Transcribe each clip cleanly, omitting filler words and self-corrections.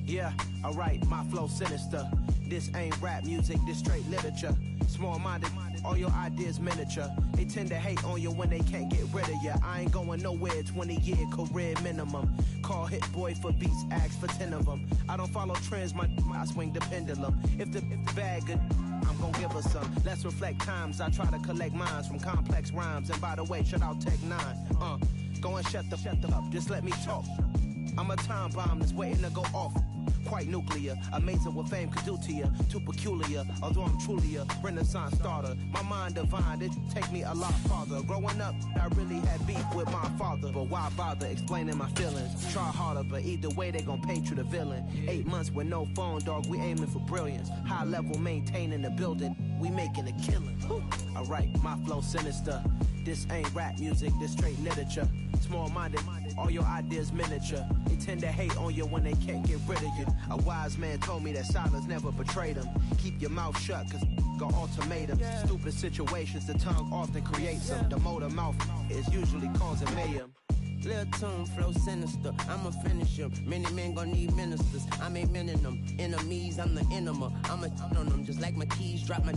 Yeah, alright, my flow sinister. This ain't rap music, this straight literature. Small-minded, all your ideas miniature. They tend to hate on you when they can't get rid of you. I ain't going nowhere, 20-year career minimum. Call Hit Boy for beats, ask for 10 of them. I don't follow trends, I swing the pendulum. If the bag good, I'm gon' give her some. Let's reflect times, I try to collect minds from complex rhymes. And by the way, shout out Tech 9. Go and shut the up, just let me talk. I'm a time bomb that's waiting to go off. Quite nuclear, amazing what fame could do to you. Too peculiar, although I'm truly a renaissance starter. My mind divine, it take me a lot farther. Growing up, I really had beef with my father. But why bother explaining my feelings? Try harder, but either way they gon' paint you the villain. 8 months with no phone, dog, we aiming for brilliance. High level maintaining the building, we making a killing. Alright, my flow sinister. This ain't rap music, this straight literature. Small-minded, all your ideas miniature. They tend to hate on you when they can't get rid of you. A wise man told me that silence never betrayed him. Keep your mouth shut, cause got ultimatums. Stupid situations, the tongue often creates them. The motor mouth is usually causing mayhem. Lil' tune, flow sinister, I'ma finish him. Many men gon' need ministers, I'm a men in them. Enemies, I'm the enema, I'ma on them. Just like my keys, drop my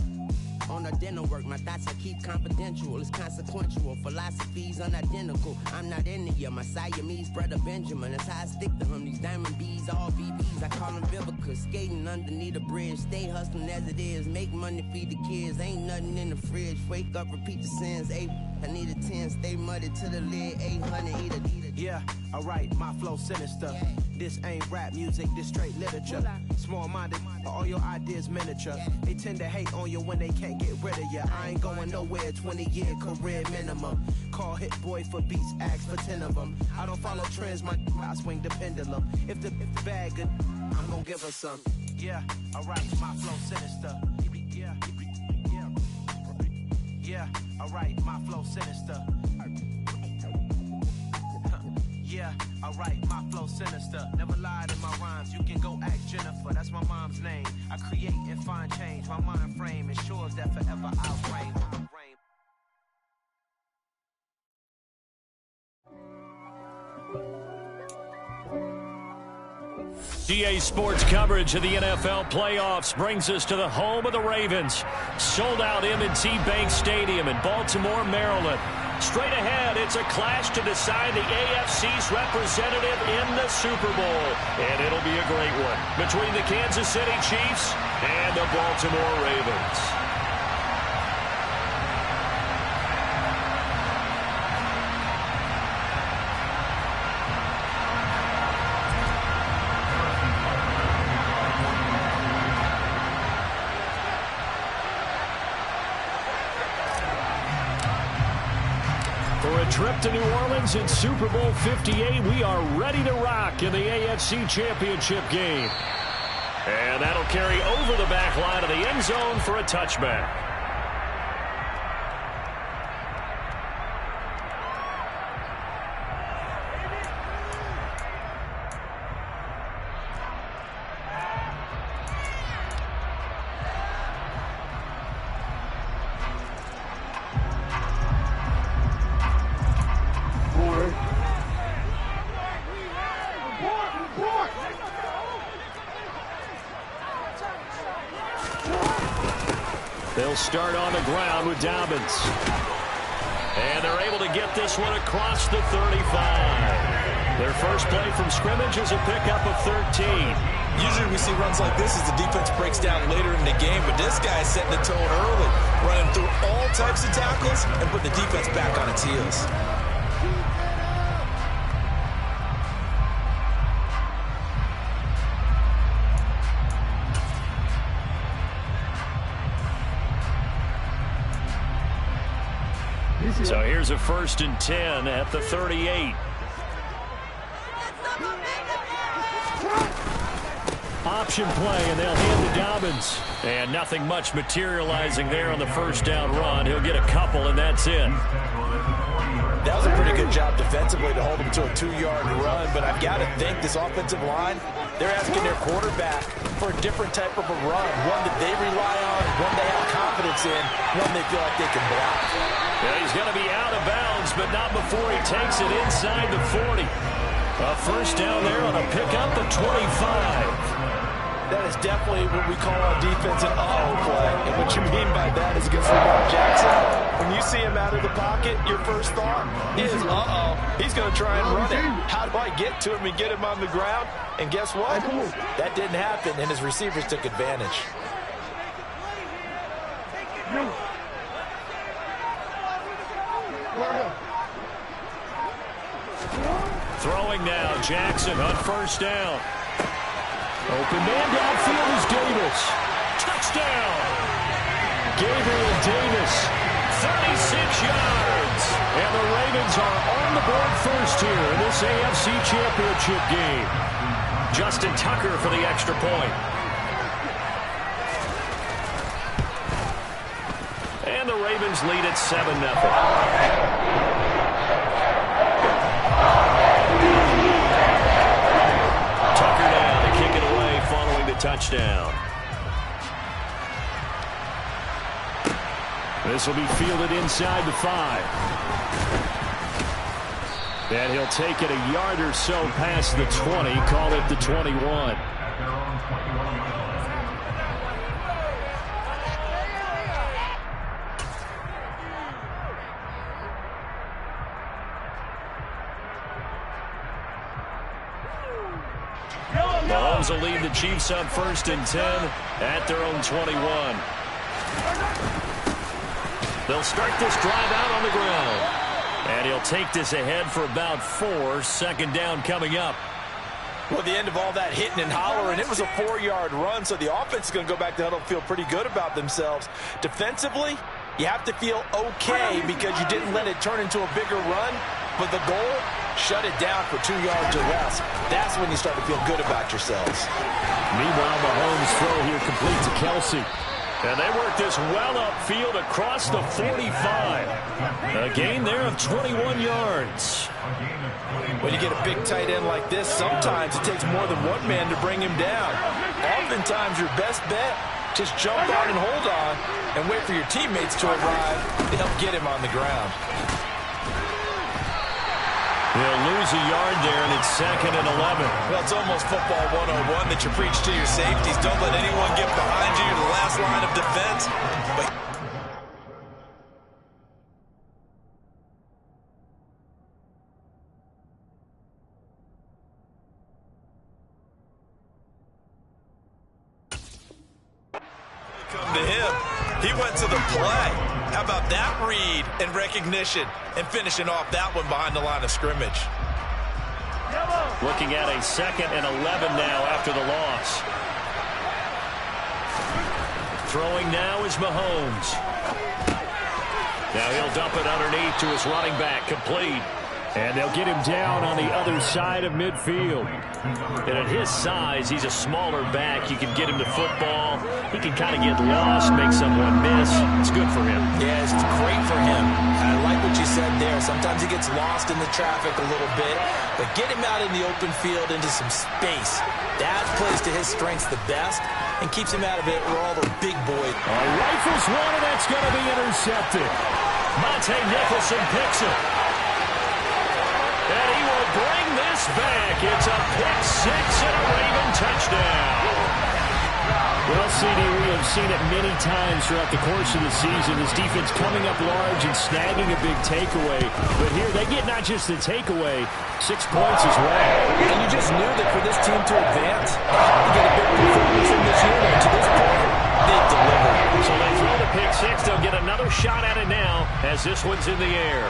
on the dinner work. My thoughts I keep confidential, it's consequential. Philosophies unidentical, I'm not in you. My Siamese brother Benjamin, that's how I stick to him. These diamond bees, all BBs, I call them Vivica. Skating underneath the bridge, stay hustling as it is. Make money, feed the kids, ain't nothing in the fridge. Wake up, repeat the sins, I need a 10, stay muddy to the lid, 800, eat a. Yeah, alright, my flow sinister. This ain't rap music, this straight literature. Small-minded, all your ideas miniature. They tend to hate on you when they can't get rid of you. I ain't going nowhere, 20-year career minimum. Call Hit Boy for beats, ask for 10 of them. I don't follow trends, I swing the pendulum. If the bag good, I'm gon' give her some. Yeah, alright, my flow sinister. Yeah, alright, my flow sinister. Yeah, alright, my flow sinister. Never lied in my rhymes, you can go ask Jennifer, that's my mom's name. I create and find change, my mind frame ensures that forever I'll reign. GA Sports coverage of the NFL playoffs brings us to the home of the Ravens. Sold out M&T Bank Stadium in Baltimore, Maryland. Straight ahead, it's a clash to decide the AFC's representative in the Super Bowl. And it'll be a great one between the Kansas City Chiefs and the Baltimore Ravens. Trip to New Orleans in Super Bowl 58. We are ready to rock in the AFC Championship game. And that'll carry over the back line of the end zone for a touchback. They'll start on the ground with Dobbins. And they're able to get this one across the 35. Their first play from scrimmage is a pickup of 13. Usually we see runs like this as the defense breaks down later in the game, but this guy is setting the tone early, running through all types of tackles and putting the defense back on its heels. So here's a 1st and 10 at the 38. Option play, and they'll hand to Dobbins. And nothing much materializing there on the first down run. He'll get a couple, and that's it. That was a pretty good job defensively to hold him to a 2-yard run, but I've got to think this offensive line, they're asking their quarterback for a different type of a run, one that they rely on, one they have confidence in, one they feel like they can block. Yeah, he's going to be out of bounds, but not before he takes it inside the 40. A first down there on a pickup at 25. That is definitely what we call on defense an uh-oh play. And what you mean by that is against Lamar Jackson. When you see him out of the pocket, your first thought is, uh-oh, he's going to try and run it. How do I get to him and get him on the ground? And guess what? That didn't happen, and his receivers took advantage. Throwing now, Jackson on first down. Open man downfield is Davis. Touchdown! Gabriel Davis, 36 yards. And the Ravens are on the board first here in this AFC Championship game. Justin Tucker for the extra point. And the Ravens lead at 7-0. Touchdown. This will be fielded inside the 5. And he'll take it a yard or so past the 20, call it the 21. Mahomes will lead the Chiefs up 1st and 10 at their own 21. They'll start this drive out on the ground. And he'll take this ahead for about 4. Second down coming up. Well, the end of all that hitting and hollering, it was a 4-yard run, so the offense is going to go back to huddle and feel pretty good about themselves. Defensively, you have to feel okay because you didn't let it turn into a bigger run. But the goal, shut it down for 2 yards or less. That's when you start to feel good about yourselves. Meanwhile, Mahomes' throw here complete to Kelsey. And they work this well upfield across the 45. A gain there of 21 yards. When you get a big tight end like this, sometimes it takes more than one man to bring him down. Oftentimes, your best bet, just jump on and hold on and wait for your teammates to arrive to help get him on the ground. They'll lose a yard there, and it's 2nd and 11. Well, it's almost football 101 that you preach to your safeties. Don't let anyone get behind you. You're the last line of defense. But come to him. He went to the play. How about that read and recognition and finishing off that one behind the line of scrimmage? Looking at a 2nd and 11 now after the loss. Throwing now is Mahomes. Now he'll dump it underneath to his running back, complete. And they'll get him down on the other side of midfield. And at his size, he's a smaller back. You can get him to football. He can kind of get lost, make someone miss. It's good for him. Yeah, it's great for him. I like what you said there. Sometimes he gets lost in the traffic a little bit. But get him out in the open field into some space. That plays to his strengths the best and keeps him out of it where all the big boys. Rifles one, and that's going to be intercepted. Monte Nicholson picks it. And he will bring this back. It's a pick 6 and a Raven touchdown. Well, CD, we have seen it many times throughout the course of the season. This defense coming up large and snagging a big takeaway. But here, they get not just the takeaway, 6 points as well. And you just knew that for this team to advance, they had to get a big performance from this unit. To this point, they've delivered. So they throw the pick 6. They'll get another shot at it now as this one's in the air.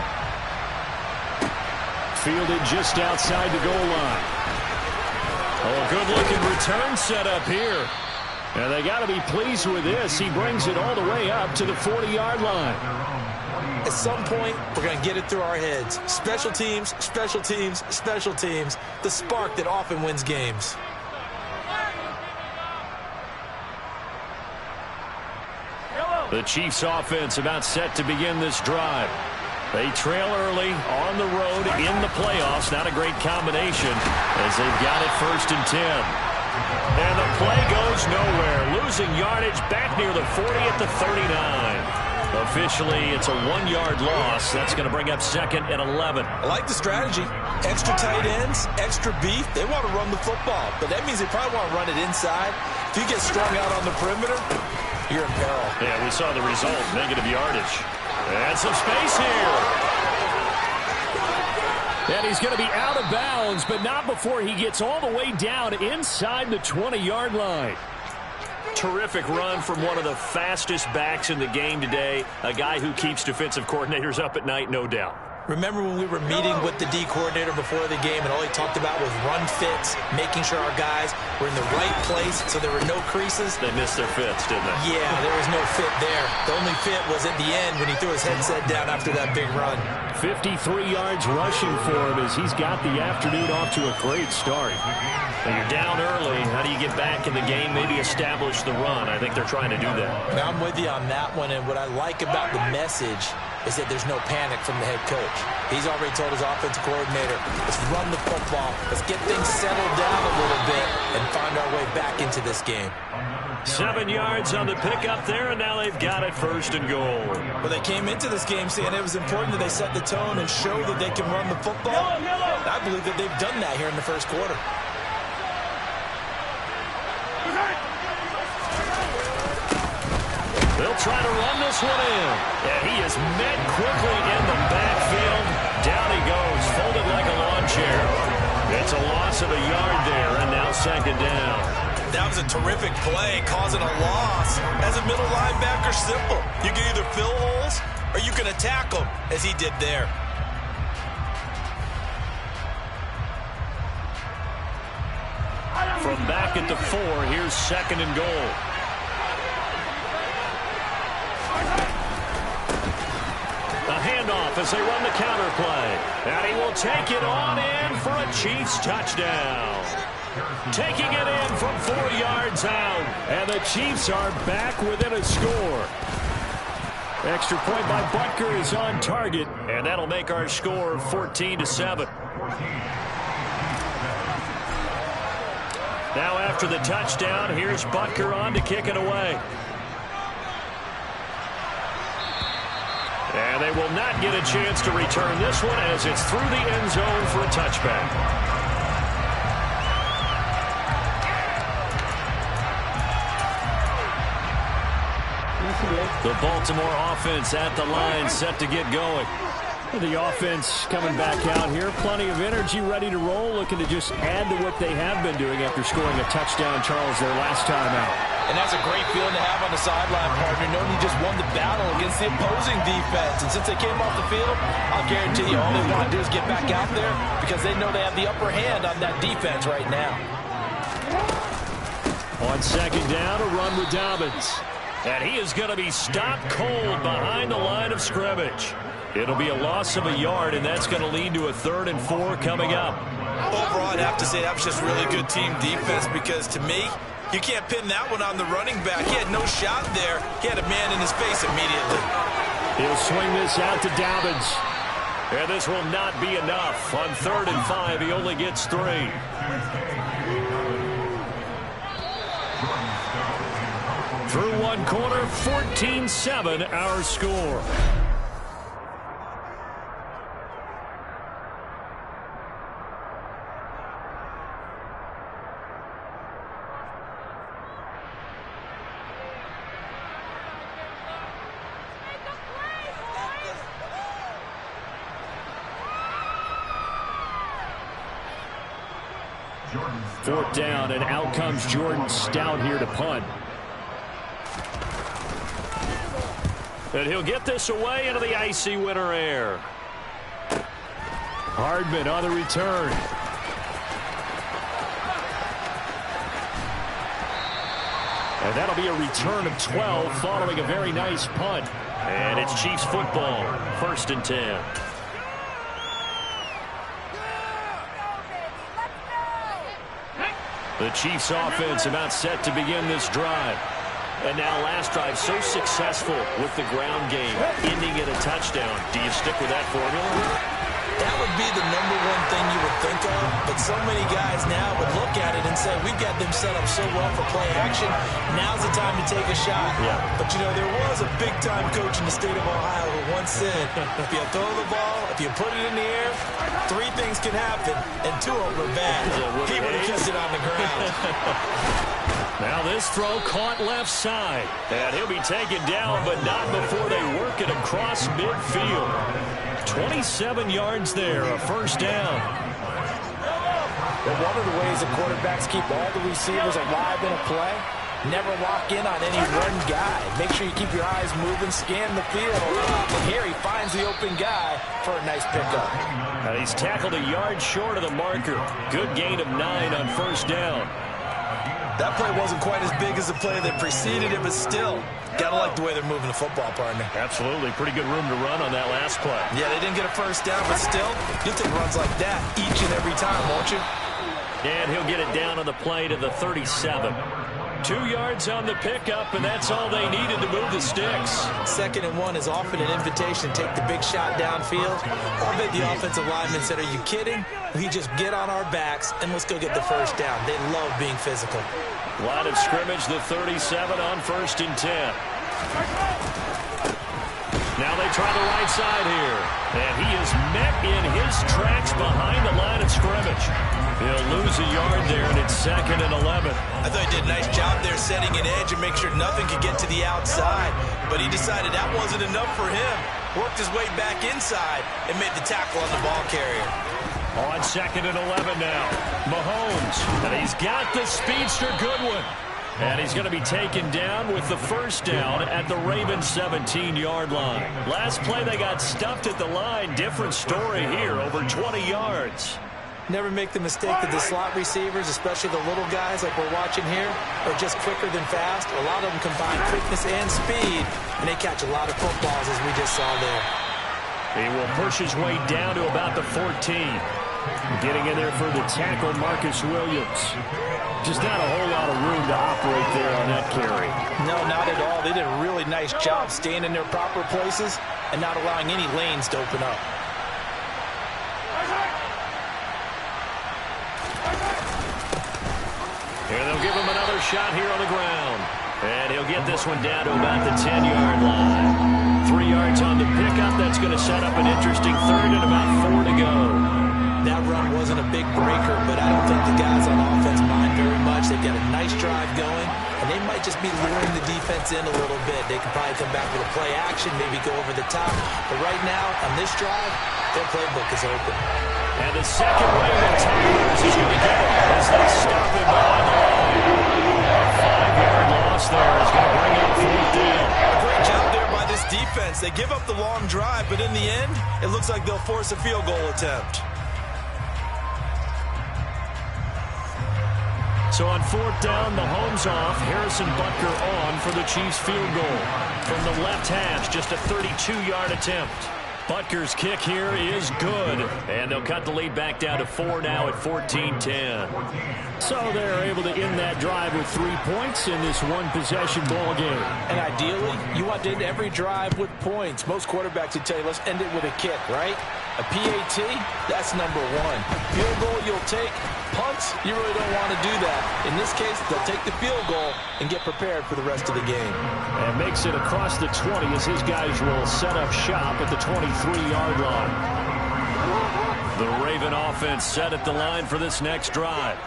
Fielded just outside the goal line. Oh, good-looking return set up here. And they got to be pleased with this. He brings it all the way up to the 40-yard line. At some point, we're going to get it through our heads. Special teams, special teams, special teams. The spark that often wins games. The Chiefs offense about set to begin this drive. They trail early on the road in the playoffs. Not a great combination as they've got it 1st and 10. And the play goes nowhere. Losing yardage back near the 40 at the 39. Officially, it's a 1-yard loss. That's going to bring up 2nd and 11. I like the strategy. Extra tight ends, extra beef. They want to run the football, but that means they probably want to run it inside. If you get strung out on the perimeter, you're in peril. Yeah, we saw the result, negative yardage. And some space here. And he's going to be out of bounds, but not before he gets all the way down inside the 20-yard line. Terrific run from one of the fastest backs in the game today, a guy who keeps defensive coordinators up at night, no doubt. Remember when we were meeting with the D coordinator before the game and all he talked about was run fits, making sure our guys were in the right place so there were no creases? They missed their fits, didn't they? Yeah, there was no fit there. The only fit was at the end when he threw his headset down after that big run. 53 yards rushing for him as he's got the afternoon off to a great start. When you're down early, how do you get back in the game, maybe establish the run? I think they're trying to do that. Now, I'm with you on that one, and what I like about the message is that there's no panic from the head coach. He's already told his offensive coordinator, let's run the football, let's get things settled down a little bit and find our way back into this game. 7 yards on the pickup there, and now they've got it 1st and goal. Well, they came into this game saying it was important that they set the tone and show that they can run the football. I believe that they've done that here in the 1st quarter. They'll try to run this one in. And he is met quickly in the backfield. Down he goes, folded like a lawn chair. It's a loss of a yard there, and now 2nd down. That was a terrific play, causing a loss. As a middle linebacker, simple. You can either fill holes or you can attack them, as he did there. From back at the 4, here's 2nd and goal. A handoff as they run the counter play. And he will take it on in for a Chiefs touchdown. Taking it in from 4 yards out. And the Chiefs are back within a score. Extra point by Butker is on target. And that'll make our score 14-7. Now after the touchdown, here's Butker on to kick it away. And they will not get a chance to return this one as it's through the end zone for a touchback. The Baltimore offense at the line, set to get going. The offense coming back out here. Plenty of energy, ready to roll, looking to just add to what they have been doing after scoring a touchdown, Charles, their last time out. And that's a great feeling to have on the sideline, partner, knowing you just won the battle against the opposing defense. And since they came off the field, I'll guarantee you all they want to do is get back out there because they know they have the upper hand on that defense right now. On 2nd down, a run with Dobbins. And he is going to be stopped cold behind the line of scrimmage. It'll be a loss of a yard, and that's going to lead to a 3rd and 4 coming up. Overall, I'd have to say that was just really good team defense because, to me, you can't pin that one on the running back. He had no shot there. He had a man in his face immediately. He'll swing this out to Dobbins. And this will not be enough. On 3rd and 5, he only gets 3. Through 1 quarter, 14-7 our score. Fourth down, and out comes Jordan Stout here to punt. And he'll get this away into the icy winter air. Hardman on the return. And that'll be a return of 12 following a very nice punt. And it's Chiefs football, 1st and 10. The Chiefs offense about set to begin this drive. And now last drive so successful with the ground game, ending in a touchdown. Do you stick with that formula? that would be the number one thing you would think of, but so many guys now would look at it and say, we've got them set up so well for play action, now's the time to take a shot. Yeah. But, you know, there was a big-time coach in the state of Ohio who once said, if you throw the ball, if you put it in the air, 3 things can happen, and 2 of them are bad. He would have kept it on the ground. Now this throw caught left side. And he'll be taken down, but not before they work it across midfield. 27 yards there, a first down. But one of the ways the quarterbacks keep all the receivers alive in a play, never lock in on any one guy. Make sure you keep your eyes moving, scan the field. And here he finds the open guy for a nice pickup. And he's tackled a yard short of the marker. Good gain of 9 on first down. That play wasn't quite as big as the play that preceded it, but still, gotta like the way they're moving the football, partner. Absolutely. Pretty good room to run on that last play. Yeah, they didn't get a first down, but still, you'll take runs like that each and every time, won't you? And he'll get it down on the play to the 37. 2 yards on the pickup, and that's all they needed to move the sticks. 2nd and 1 is often an invitation to take the big shot downfield. I bet the offensive lineman said, are you kidding? We just get on our backs, and let's go get the first down. They love being physical. Line of scrimmage, the 37 on 1st and 10. Now they try the right side here. And he is met in his tracks behind the line of scrimmage. He'll lose a yard there, and it's 2nd and 11. I thought he did a nice job there setting an edge and make sure nothing could get to the outside. But he decided that wasn't enough for him. Worked his way back inside and made the tackle on the ball carrier. On 2nd and 11 now. Mahomes. And he's got the speedster Goodwin. And he's going to be taken down with the first down at the Ravens' 17-yard line. Last play, they got stuffed at the line. Different story here, over 20 yards. Never make the mistake that the slot receivers, especially the little guys like we're watching here, are just quicker than fast. A lot of them combine quickness and speed, and they catch a lot of footballs, as we just saw there. He will push his way down to about the 14. Getting in there for the tackle, Marcus Williams. Just not a whole lot of room to operate there on that carry. No, not at all. They did a really nice job staying in their proper places and not allowing any lanes to open up. And they'll give him another shot here on the ground. And he'll get this one down to about the 10-yard line. 3 yards on the pickup. That's going to set up an interesting 3rd and about 4 to go. That run wasn't a big breaker, but I don't think the guys on offense mind very much. They've got a nice drive going, and they might just be luring the defense in a little bit. They can probably come back with a play action, maybe go over the top. But right now, on this drive, their playbook is open. And the second Raven Tigers is going to get it as they stop him behind the line. A 5-yard loss there is going to bring up 4th down. A great job there by this defense. They give up the long drive, but in the end, it looks like they'll force a field goal attempt. So on 4th down, Mahomes off, Harrison Butker on for the Chiefs field goal. From the left hash, just a 32-yard attempt. Butker's kick here is good. And they'll cut the lead back down to 4 now at 14-10. So they're able to end that drive with 3 points in this one-possession ball game. And ideally, you want to end every drive with points. Most quarterbacks would tell you, let's end it with a kick, right? A PAT, that's number 1. Field goal you'll take. Punts, you really don't want to do that. In this case, they'll take the field goal and get prepared for the rest of the game. And makes it across the 20 as his guys will set up shop at the 23-yard line. The Raven offense set at the line for this next drive.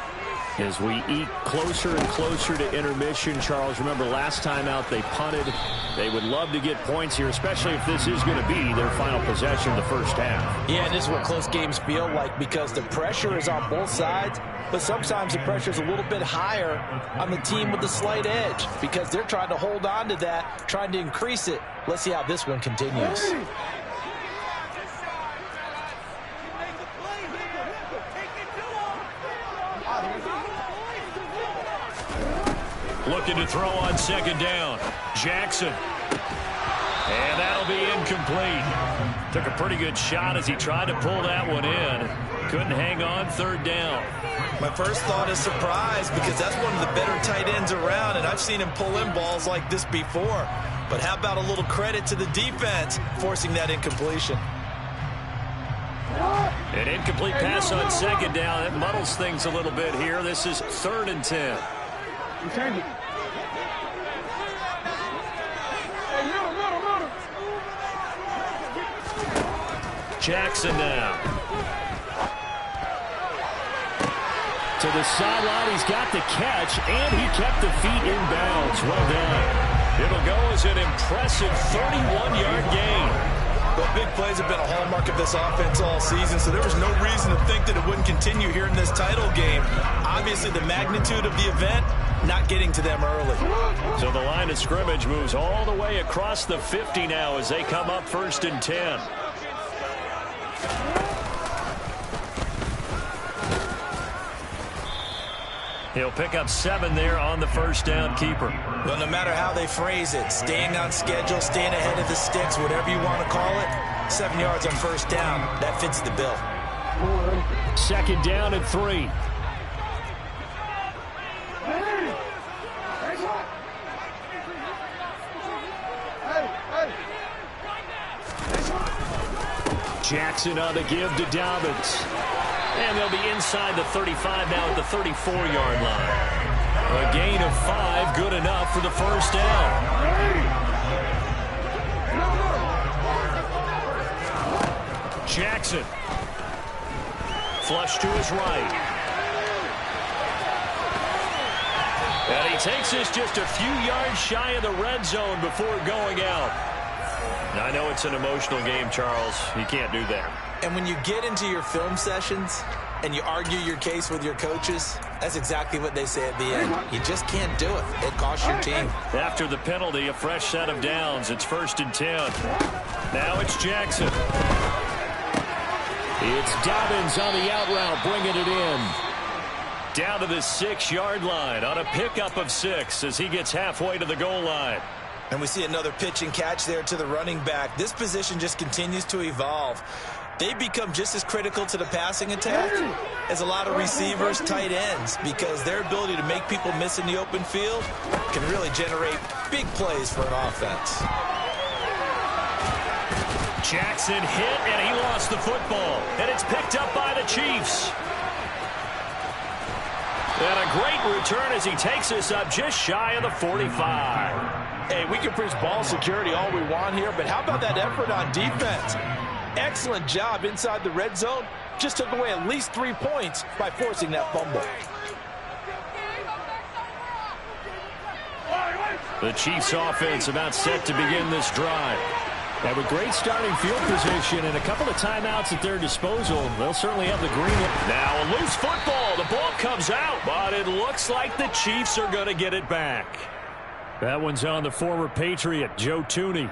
As we eke closer and closer to intermission, Charles, remember last time out they punted. They would love to get points here, especially if this is going to be their final possession of the first half. Yeah, and this is what close games feel like because the pressure is on both sides, but sometimes the pressure is a little bit higher on the team with the slight edge because they're trying to hold on to that, trying to increase it. Let's see how this one continues. Looking to throw on 2nd down. Jackson. And that'll be incomplete. Took a pretty good shot as he tried to pull that one in. Couldn't hang on. 3rd down. My first thought is surprise because that's one of the better tight ends around, and I've seen him pull in balls like this before. But how about a little credit to the defense forcing that incompletion? An incomplete pass on second down. It muddles things a little bit here. This is 3rd and 10. Jackson now. To the sideline, he's got the catch, and he kept the feet in bounds. Well done. It'll go as an impressive 31-yard gain. Well, big plays have been a hallmark of this offense all season, so there was no reason to think that it wouldn't continue here in this title game. Obviously, the magnitude of the event not getting to them early. So the line of scrimmage moves all the way across the 50 now as they come up 1st and 10. He'll pick up 7 there on the first down keeper. Well, no matter how they phrase it, staying on schedule, staying ahead of the sticks, whatever you want to call it, 7 yards on first down, that fits the bill. 2nd down and 3. Jackson on the give to Dobbins. And they'll be inside the 35 now at the 34-yard line. A gain of 5, good enough for the first down. Jackson. Flush to his right. And he takes this just a few yards shy of the red zone before going out. Now, I know it's an emotional game, Charles. You can't do that. And when you get into your film sessions and you argue your case with your coaches, that's exactly what they say at the end. You just can't do it. It costs your team. After the penalty, a fresh set of downs. It's 1st and 10. Now it's Jackson. It's Dobbins on the out route, bringing it in. Down to the 6-yard line on a pickup of 6 as he gets halfway to the goal line. And we see another pitch and catch there to the running back. This position just continues to evolve. They become just as critical to the passing attack as a lot of receivers, tight ends, because their ability to make people miss in the open field can really generate big plays for an offense. Jackson hit, and he lost the football. And it's picked up by the Chiefs. And a great return as he takes us up just shy of the 45. Hey, we can preach ball security all we want here, but how about that effort on defense? Excellent job inside the red zone. Just took away at least 3 points by forcing that fumble. The Chiefs offense about set to begin this drive. And with great starting field position and a couple of timeouts at their disposal, they'll certainly have the green. Now a loose football. The ball comes out, but it looks like the Chiefs are going to get it back. That one's on the former Patriot, Joe Tooney.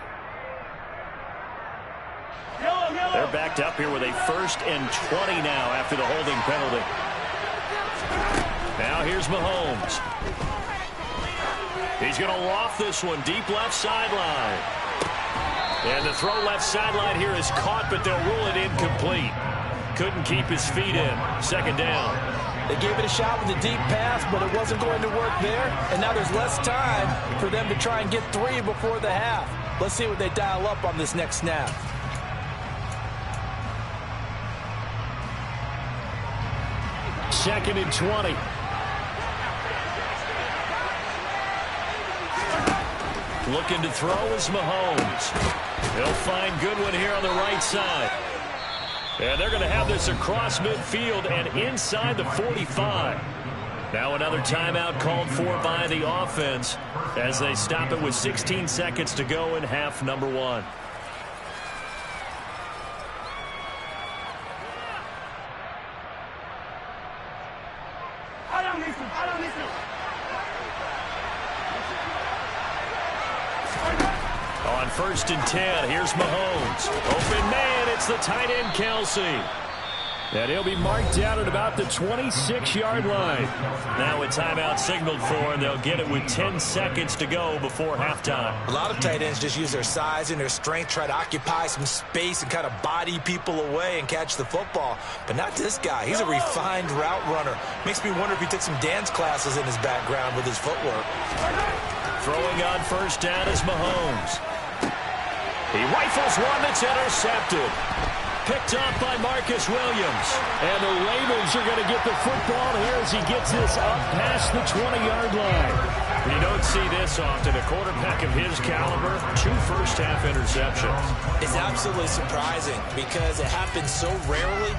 They're backed up here with a 1st and 20 now after the holding penalty. Now here's Mahomes. He's going to loft this one deep left sideline. And the throw left sideline here is caught, but they'll rule it incomplete. Couldn't keep his feet in. 2nd down. They gave it a shot with a deep pass, but it wasn't going to work there. And now there's less time for them to try and get 3 before the half. Let's see what they dial up on this next snap. Second and 20. Looking to throw is Mahomes. He'll find Goodwin here on the right side. And they're going to have this across midfield and inside the 45. Now another timeout called for by the offense as they stop it with 16 seconds to go in half number 1. On 1st and 10, here's Mahomes. Open man, it's the tight end, Kelsey. And he'll be marked down at about the 26-yard line. Now a timeout signaled for, and they'll get it with 10 seconds to go before halftime. A lot of tight ends just use their size and their strength, try to occupy some space and kind of body people away and catch the football. But not this guy. He's a refined route runner. Makes me wonder if he took some dance classes in his background with his footwork. Throwing on 1st down is Mahomes. He rifles one that's intercepted. picked up by Marcus Williams. And the Ravens are going to get the football here as he gets this up past the 20-yard line. You don't see this often. A quarterback of his caliber, 2 first-half interceptions. It's absolutely surprising because it happens so rarely.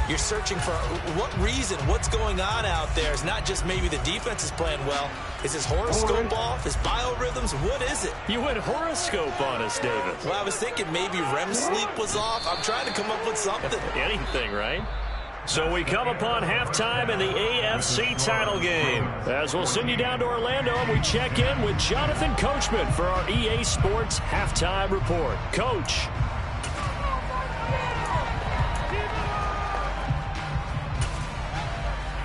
You're searching for what reason, what's going on out there. It's not just maybe the defense is playing well. Is his horoscope off? His biorhythms? What is it? You went horoscope on us, David. Well, I was thinking maybe REM sleep was off. I'm trying to come up with something. Anything, right? So we come upon halftime in the AFC title game. As we'll send you down to Orlando, and we check in with Jonathan Coachman for our EA Sports Halftime Report. Coach.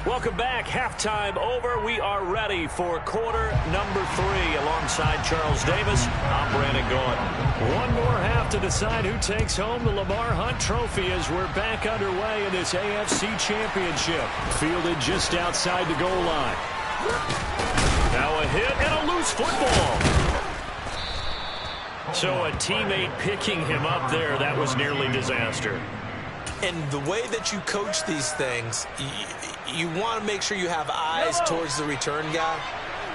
Welcome back. Halftime over. We are ready for quarter number 3. Alongside Charles Davis, I'm Brandon Gaudin. One more half to decide who takes home the Lamar Hunt Trophy as we're back underway in this AFC Championship. Fielded just outside the goal line. Now a hit and a loose football. So a teammate picking him up there, that was nearly disaster. And the way that you coach these things, you want to make sure you have eyes towards the return guy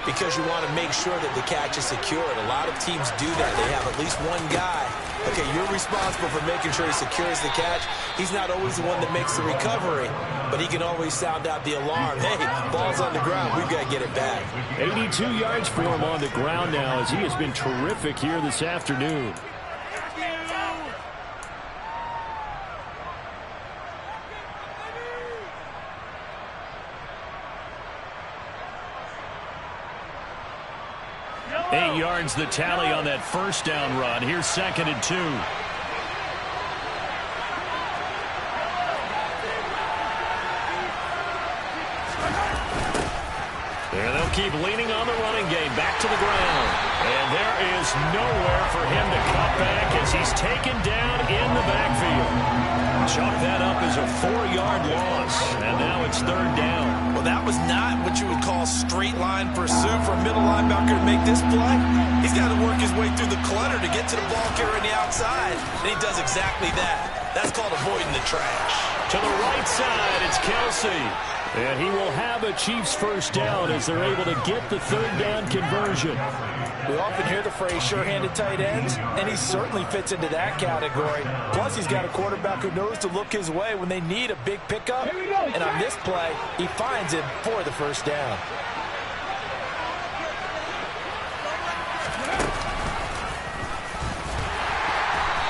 because you want to make sure that the catch is secured. A lot of teams do that. They have at least one guy. Okay, you're responsible for making sure he secures the catch. He's not always the one that makes the recovery, but he can always sound out the alarm. Hey, ball's on the ground. We've got to get it back. 82 yards for him on the ground now as he has been terrific here this afternoon. Eight yards the tally on that first down run. Here's 2nd and 2. And they'll keep leaning on the running game. Back to the ground. And there is nowhere for him to cut back as he's taken down in the backfield. Chalk that up as a 4-yard loss. And now it's 3rd down. Well, that was not what you would call straight line pursuit for a middle linebacker to make this play. He's got to work his way through the clutter to get to the ball carrier on the outside. And he does exactly that. That's called avoiding the trash. To the right side, it's Kelsey. And he will have a Chiefs first down as they're able to get the 3rd down conversion. We often hear the phrase sure-handed tight ends, and he certainly fits into that category. Plus, he's got a quarterback who knows to look his way when they need a big pickup. And on this play, he finds him for the first down.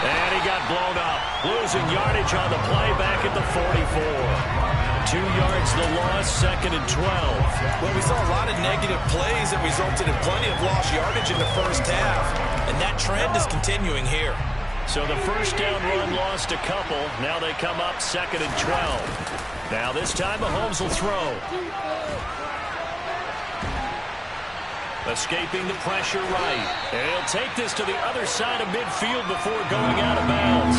And he got blown up. Losing yardage on the play back at the 44. 2 yards the loss, 2nd and 12. Well, we saw a lot of negative plays that resulted in plenty of lost yardage in the first half, and that trend is continuing here. So the first down run lost a couple. Now they come up 2nd and 12. Now this time Mahomes will throw. Escaping the pressure right. And he'll take this to the other side of midfield before going out of bounds.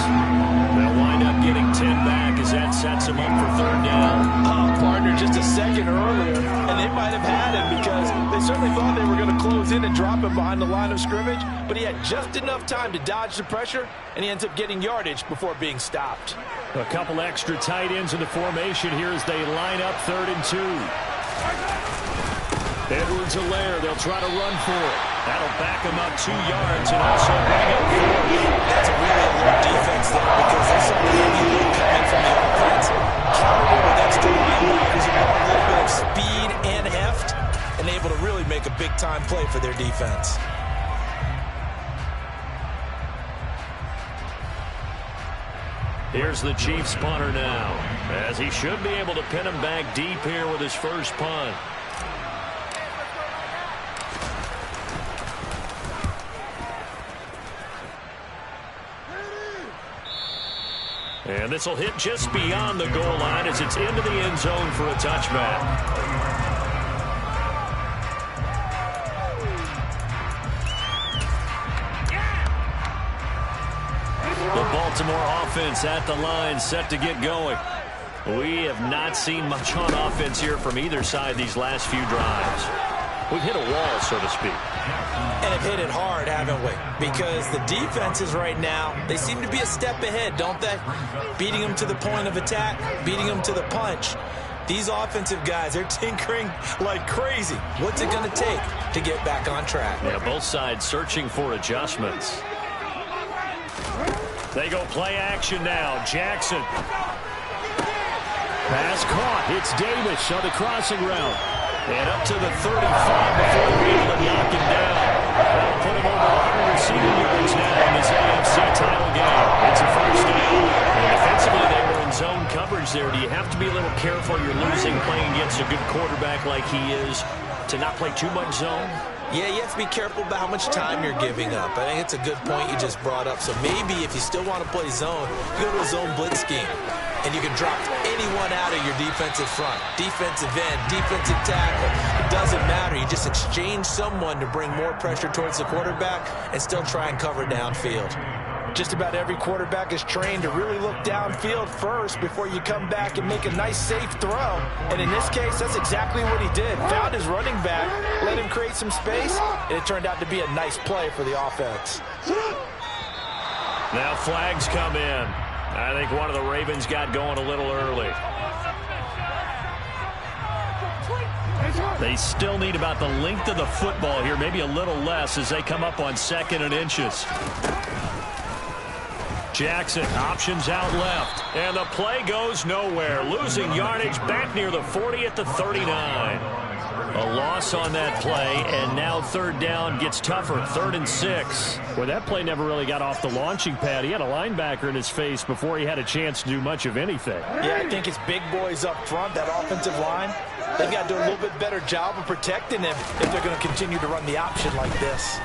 They'll wind up getting 10 back as that sets him up for 3rd down. Partner just a second earlier, and they might have had him because they certainly thought they were going to close in and drop him behind the line of scrimmage, but he had just enough time to dodge the pressure, and he ends up getting yardage before being stopped. A couple extra tight ends in the formation here as they line up 3rd and 2. Edwards-Helaire, they'll try to run for it. That'll back him up 2 yards and also bring up 4. That's a really alert defense there because they saw the heavy load coming from the offense. Countered with extra linebackers who brought a little bit of speed and heft and able to really make a big-time play for their defense. Here's the Chiefs punter now, as he should be able to pin him back deep here with his first punt. And this will hit just beyond the goal line as it's into the end zone for a touchback. The Baltimore offense at the line, set to get going. We have not seen much on offense here from either side these last few drives. we've hit a wall, so to speak. And have hit it hard, haven't we? Because the defenses right now, they seem to be a step ahead, don't they? Beating them to the point of attack, beating them to the punch. These offensive guys, they're tinkering like crazy. What's it going to take to get back on track? Yeah, both sides searching for adjustments. They go play action now. Jackson. Pass caught. It's Davis on the crossing route. And up to the 35 before they're able to knock him down. That'll put him over 100 receiving yards now in this AFC title game. It's a first down. And defensively, they were in zone coverage there. Do you have to be a little careful? You're losing playing against a good quarterback like he is to not play too much zone? Yeah, you have to be careful about how much time you're giving up. I think it's a good point you just brought up. So maybe if you still want to play zone, you go to a zone blitz scheme. And you can drop anyone out of your defensive front. Defensive end, defensive tackle. It doesn't matter. You just exchange someone to bring more pressure towards the quarterback and still try and cover downfield. Just about every quarterback is trained to really look downfield first before you come back and make a nice, safe throw. And in this case, that's exactly what he did. Found his running back, let him create some space, and it turned out to be a nice play for the offense. Now flags come in. I think one of the Ravens got going a little early. They still need about the length of the football here, maybe a little less as they come up on 2nd and inches. Jackson options out left, and the play goes nowhere. Losing yardage back near the 40 at the 39. A loss on that play, and now 3rd down gets tougher, 3rd and 6. Well, that play never really got off the launching pad. He had a linebacker in his face before he had a chance to do much of anything. Yeah, I think it's big boys up front, that offensive line. They've got to do a little bit better job of protecting him if they're going to continue to run the option like this.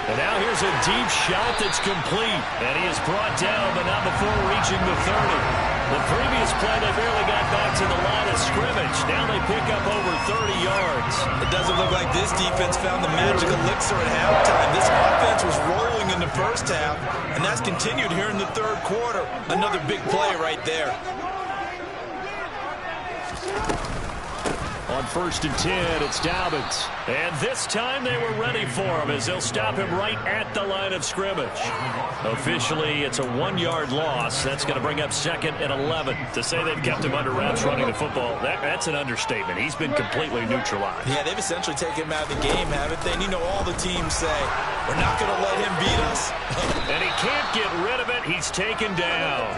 And now here's a deep shot that's complete. And he is brought down, but not before reaching the 30. The previous play, they barely got back to the line of scrimmage. Now they pick up over 30 yards. It doesn't look like this defense found the magic elixir at halftime. This offense was rolling in the first half, and that's continued here in the 3rd quarter. Another big play right there. On 1st and 10, it's Dobbins. And this time they were ready for him as they'll stop him right at the line of scrimmage. Officially, it's a 1-yard loss. That's going to bring up 2nd and 11. To say they've kept him under wraps running the football, that's an understatement. He's been completely neutralized. Yeah, they've essentially taken him out of the game, haven't they? And you know all the teams say, we're not going to let him beat us. And he can't get rid of it. He's taken down.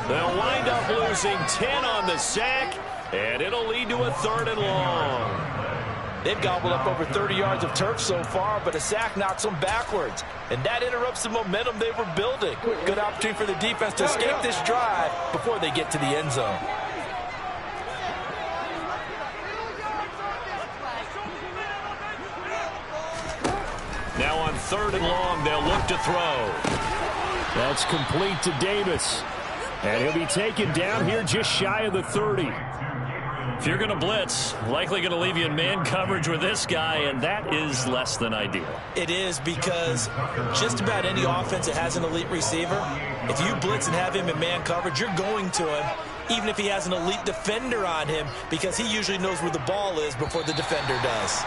They'll wind up losing 10 on the sack. And it'll lead to a 3rd and long. They've gobbled up over 30 yards of turf so far, but a sack knocks them backwards. And that interrupts the momentum they were building. Good opportunity for the defense to escape this drive before they get to the end zone. Now on 3rd and long, they'll look to throw. That's complete to Davis. And he'll be taken down here just shy of the 30. If you're going to blitz, likely going to leave you in man coverage with this guy, and that is less than ideal. It is, because just about any offense that has an elite receiver, if you blitz and have him in man coverage, you're going to him, even if he has an elite defender on him, because he usually knows where the ball is before the defender does.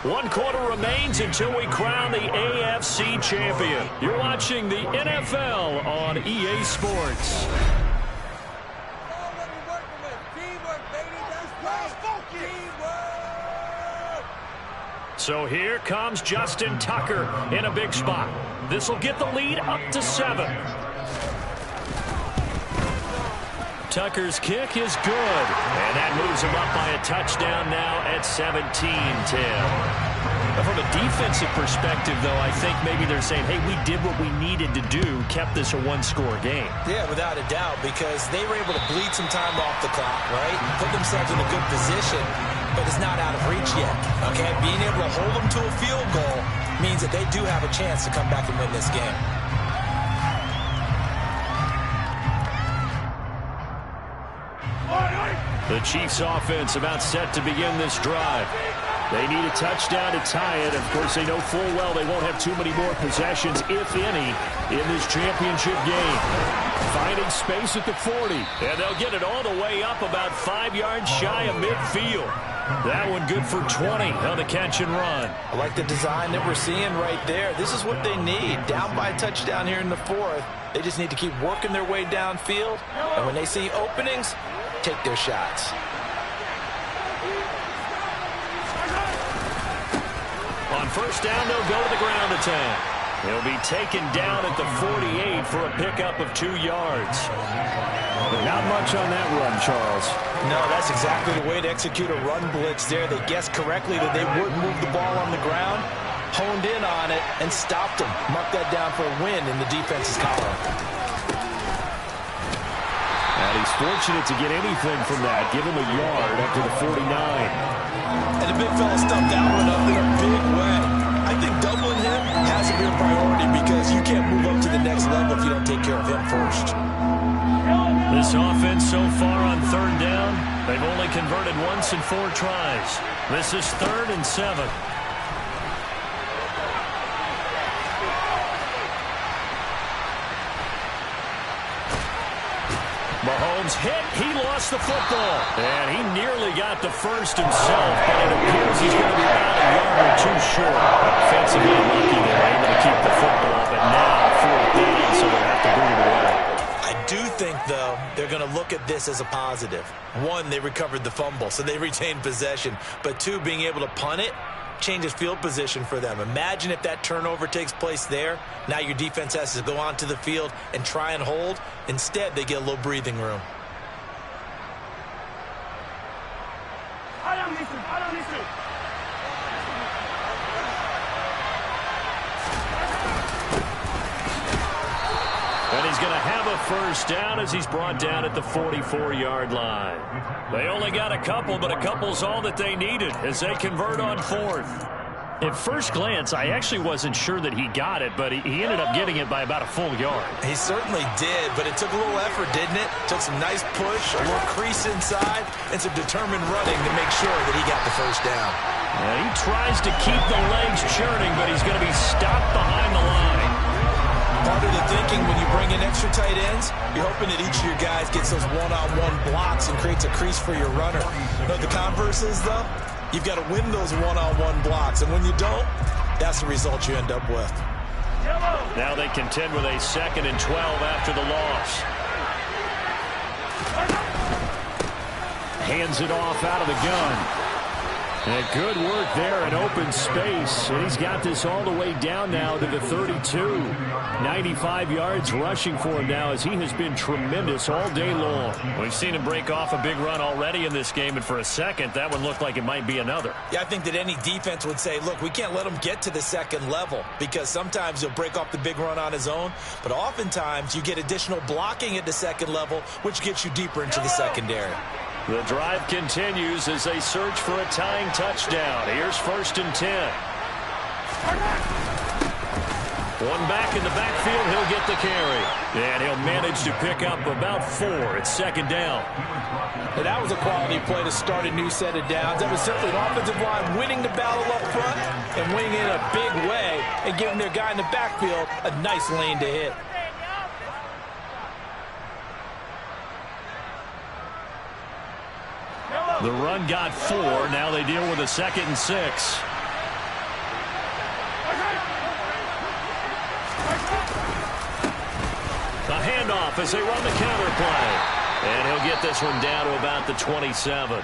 1 quarter remains until we crown the AFC champion. You're watching the NFL on EA Sports. So here comes Justin Tucker in a big spot. This will get the lead up to 7. Tucker's kick is good, and that moves him up by a touchdown now at 17-10. From a defensive perspective, though, I think maybe they're saying, hey, we did what we needed to do, kept this a 1-score game. Yeah, without a doubt, because they were able to bleed some time off the clock, right? Put themselves in a good position, but it's not out of reach yet, okay? Being able to hold them to a field goal means that they do have a chance to come back and win this game. The Chiefs offense about set to begin this drive. They need a touchdown to tie it. Of course, they know full well they won't have too many more possessions, if any, in this championship game. Finding space at the 40. And they'll get it all the way up about 5 yards shy of midfield. That one good for 20 on the catch and run. I like the design that we're seeing right there. This is what they need. Down by a touchdown here in the fourth. They just need to keep working their way downfield. And when they see openings, take their shots. On first down, they'll go to the ground attack. He'll be taken down at the 48 for a pickup of 2 yards. But not much on that run, Charles. No, that's exactly the way to execute a run blitz there. They guessed correctly that they wouldn't move the ball on the ground, honed in on it, and stopped them. Mark that down for a win in the defense's column. And he's fortunate to get anything from that. Give him a yard up to the 49. And the big fella stuffed that one up in a big way. I think doubling him has a real priority because you can't move up to the next level if you don't take care of him first. This offense so far on third down, they've only converted once in 4 tries. This is 3rd and 7. Mahomes hit. He lost the football. And he nearly got the first himself, but it appears he's going to be about a yard or 2 short. Offensively lucky they're able to keep the football, but now 4th down, so they'll have to boot it away. I do think, though, they're going to look at this as a positive. 1, they recovered the fumble, so they retained possession. But 2, being able to punt it changes field position for them. Imagine if that turnover takes place there. Now your defense has to go onto the field and try and hold. Instead, they get a little breathing room. And he's going to have a first down as he's brought down at the 44-yard line. They only got a couple, but a couple's all that they needed as they convert on 4th. At first glance, I actually wasn't sure that he got it, but he ended up getting it by about a full yard. He certainly did, but it took a little effort, didn't it? Took some nice push, a little crease inside, and some determined running to make sure that he got the first down. He tries to keep the legs churning, but he's going to be stopped behind the line. Part of the thinking when you bring in extra tight ends, you're hoping that each of your guys gets those one-on-one blocks and creates a crease for your runner. You know what the converse is, though? You've got to win those one-on-one blocks, and when you don't, that's the result you end up with. Now they contend with a 2nd and 12 after the loss. Hands it off out of the gun. And good work there in open space. And he's got this all the way down now to the 32. 95 yards rushing for him now as he has been tremendous all day long. We've seen him break off a big run already in this game, and for a second, that one looked like it might be another. Yeah, I think that any defense would say, look, we can't let him get to the 2nd level because sometimes he'll break off the big run on his own, but oftentimes you get additional blocking at the 2nd level, which gets you deeper into the secondary. The drive continues as they search for a tying touchdown. Here's 1st and 10. One back in the backfield, he'll get the carry. And he'll manage to pick up about 4. It's 2nd down. And that was a quality play to start a new set of downs. That was simply an offensive line winning the battle up front and winning in a big way and giving their guy in the backfield a nice lane to hit. The run got 4. Now they deal with a 2nd and 6. A handoff as they run the counter play. And he'll get this one down to about the 27.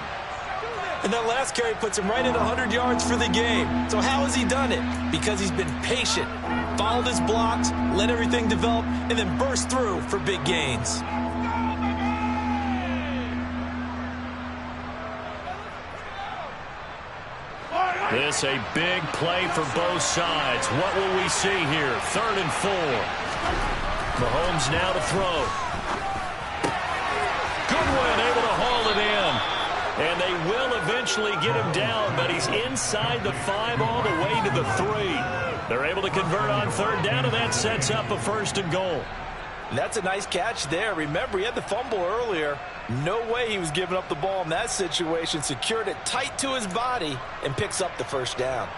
And that last carry puts him right at 100 yards for the game. So how has he done it? Because he's been patient, followed his blocks, let everything develop, and then burst through for big gains. This a big play for both sides. What will we see here? 3rd and 4. Mahomes now to throw. Goodwin able to haul it in. And they will eventually get him down, but he's inside the 5 all the way to the 3. They're able to convert on 3rd down, and that sets up a 1st and goal. And that's a nice catch there. Remember, he had the fumble earlier. No way he was giving up the ball in that situation. Secured it tight to his body and picks up the 1st down.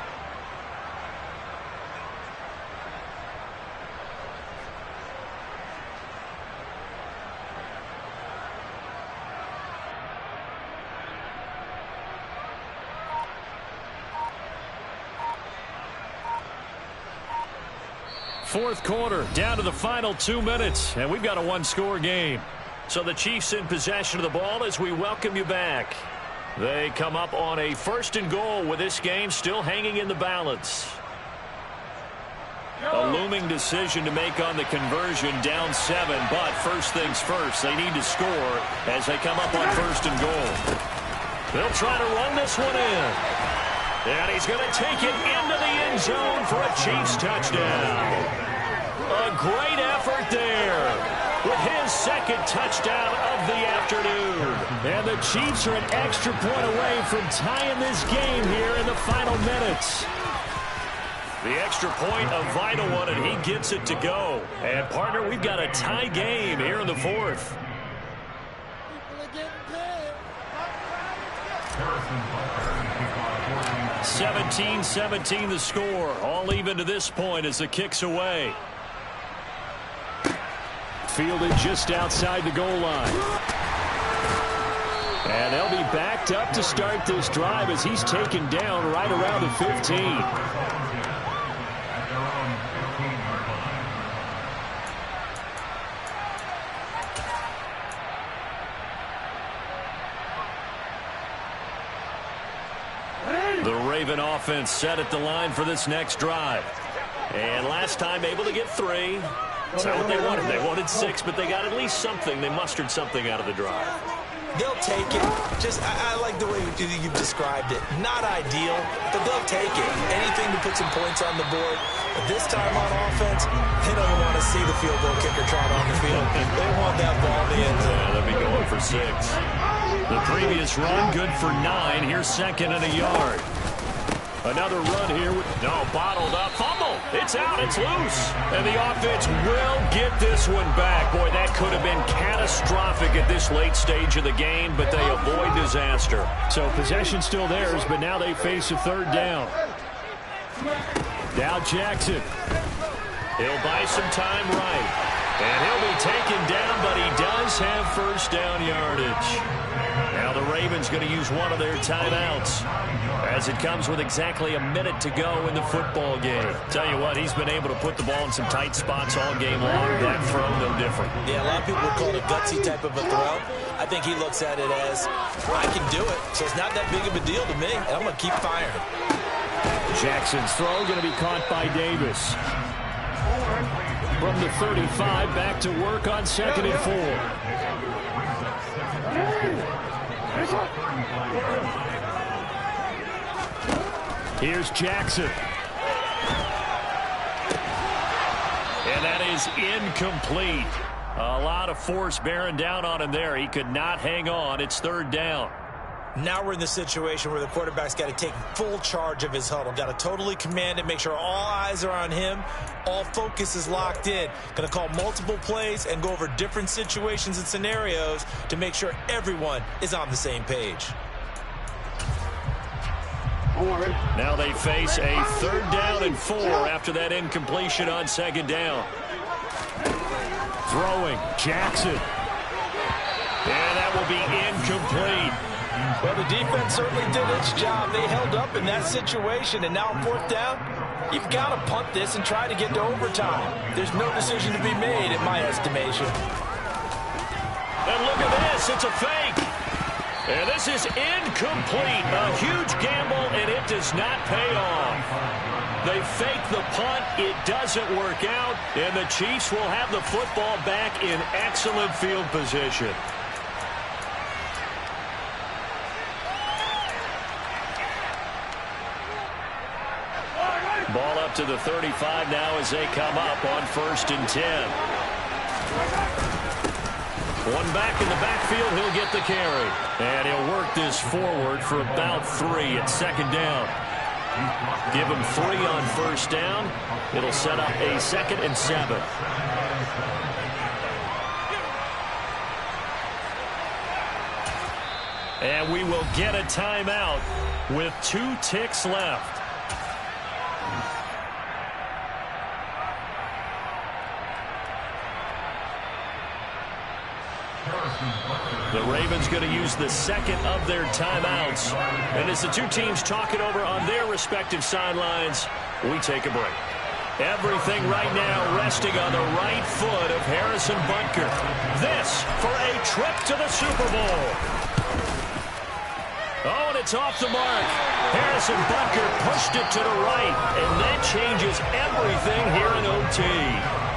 Fourth quarter, down to the final 2 minutes, and we've got a one-score game. So the Chiefs in possession of the ball as we welcome you back. They come up on a 1st and goal with this game still hanging in the balance. A looming decision to make on the conversion, down 7, but first things first, they need to score as they come up on 1st and goal. They'll try to run this one in. And he's going to take it into the end zone for a Chiefs touchdown. A great effort there with his 2nd touchdown of the afternoon. And the Chiefs are an extra point away from tying this game here in the final minutes. The extra point, a vital one, and he gets it to go. And, partner, we've got a tie game here in the 4th. 17-17 the score. All even to this point as the kick's away. Fielded just outside the goal line. And they'll be backed up to start this drive as he's taken down right around the 15. The Raven offense set at the line for this next drive. And last time able to get 3. That's not what they wanted. They wanted 6, but they got at least something. They mustered something out of the drive. They'll take it. I like the way you've described it. Not ideal, but they'll take it. Anything to put some points on the board. But this time on offense, they don't even want to see the field goal kicker trot on the field. They want that ball in the end zone. Yeah, they'll be going for 6. The previous run, good for 9. Here's 2nd and a yard. Another run here. Bottled up. Fumble. It's out. It's loose. And the offense will get this one back. Boy, that could have been catastrophic at this late stage of the game, but they avoid disaster. So possession still theirs, but now they face a 3rd down. Now Jackson. He'll buy some time right. And he'll be taken down, but he does have 1st down yardage. Now the Ravens going to use one of their timeouts as it comes with exactly a minute to go in the football game. Tell you what, he's been able to put the ball in some tight spots all game long. That throw, no different. Yeah, a lot of people would call it a gutsy type of a throw. I think he looks at it as, I can do it, so it's not that big of a deal to me, and I'm going to keep firing. Jackson's throw going to be caught by Davis. From the 35, back to work on 2nd and 4. Here's Jackson. And that is incomplete. A lot of force bearing down on him there. He could not hang on. It's 3rd down. Now we're in the situation where the quarterback's got to take full charge of his huddle. Got to totally command it, make sure all eyes are on him. All focus is locked in. Going to call multiple plays and go over different situations and scenarios to make sure everyone is on the same page. Now they face a 3rd down and 4 after that incompletion on 2nd down. Throwing, Jackson. And that will be incomplete. Well, the defense certainly did its job. They held up in that situation, and now 4th down, you've got to punt this and try to get to overtime. There's no decision to be made, in my estimation. And look at this. It's a fake. And this is incomplete. A huge gamble, and it does not pay off. They fake the punt. It doesn't work out, and the Chiefs will have the football back in excellent field position. Ball up to the 35 now as they come up on 1st and 10. One back in the backfield, he'll get the carry. And he'll work this forward for about 3 at 2nd down. Give him 3 on 1st down. It'll set up a 2nd and 7. And we will get a timeout with 2 ticks left. The Ravens going to use the 2nd of their timeouts. And as the 2 teams talk it over on their respective sidelines, we take a break. Everything right now resting on the right foot of Harrison Butker. This for a trip to the Super Bowl. Oh, and it's off the mark. Harrison Butker pushed it to the right, and that changes everything here in OT.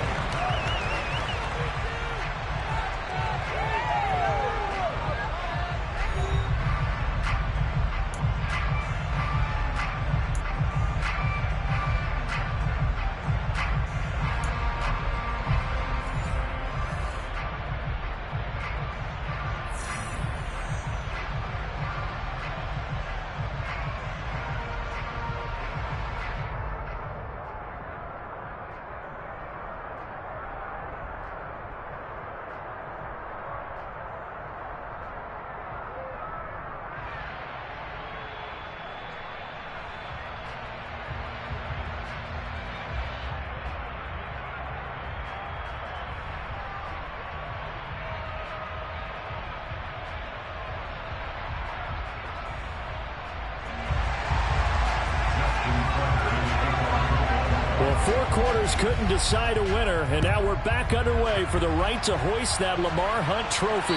Well, 4 quarters couldn't decide a winner, and now we're back underway for the right to hoist that Lamar Hunt trophy.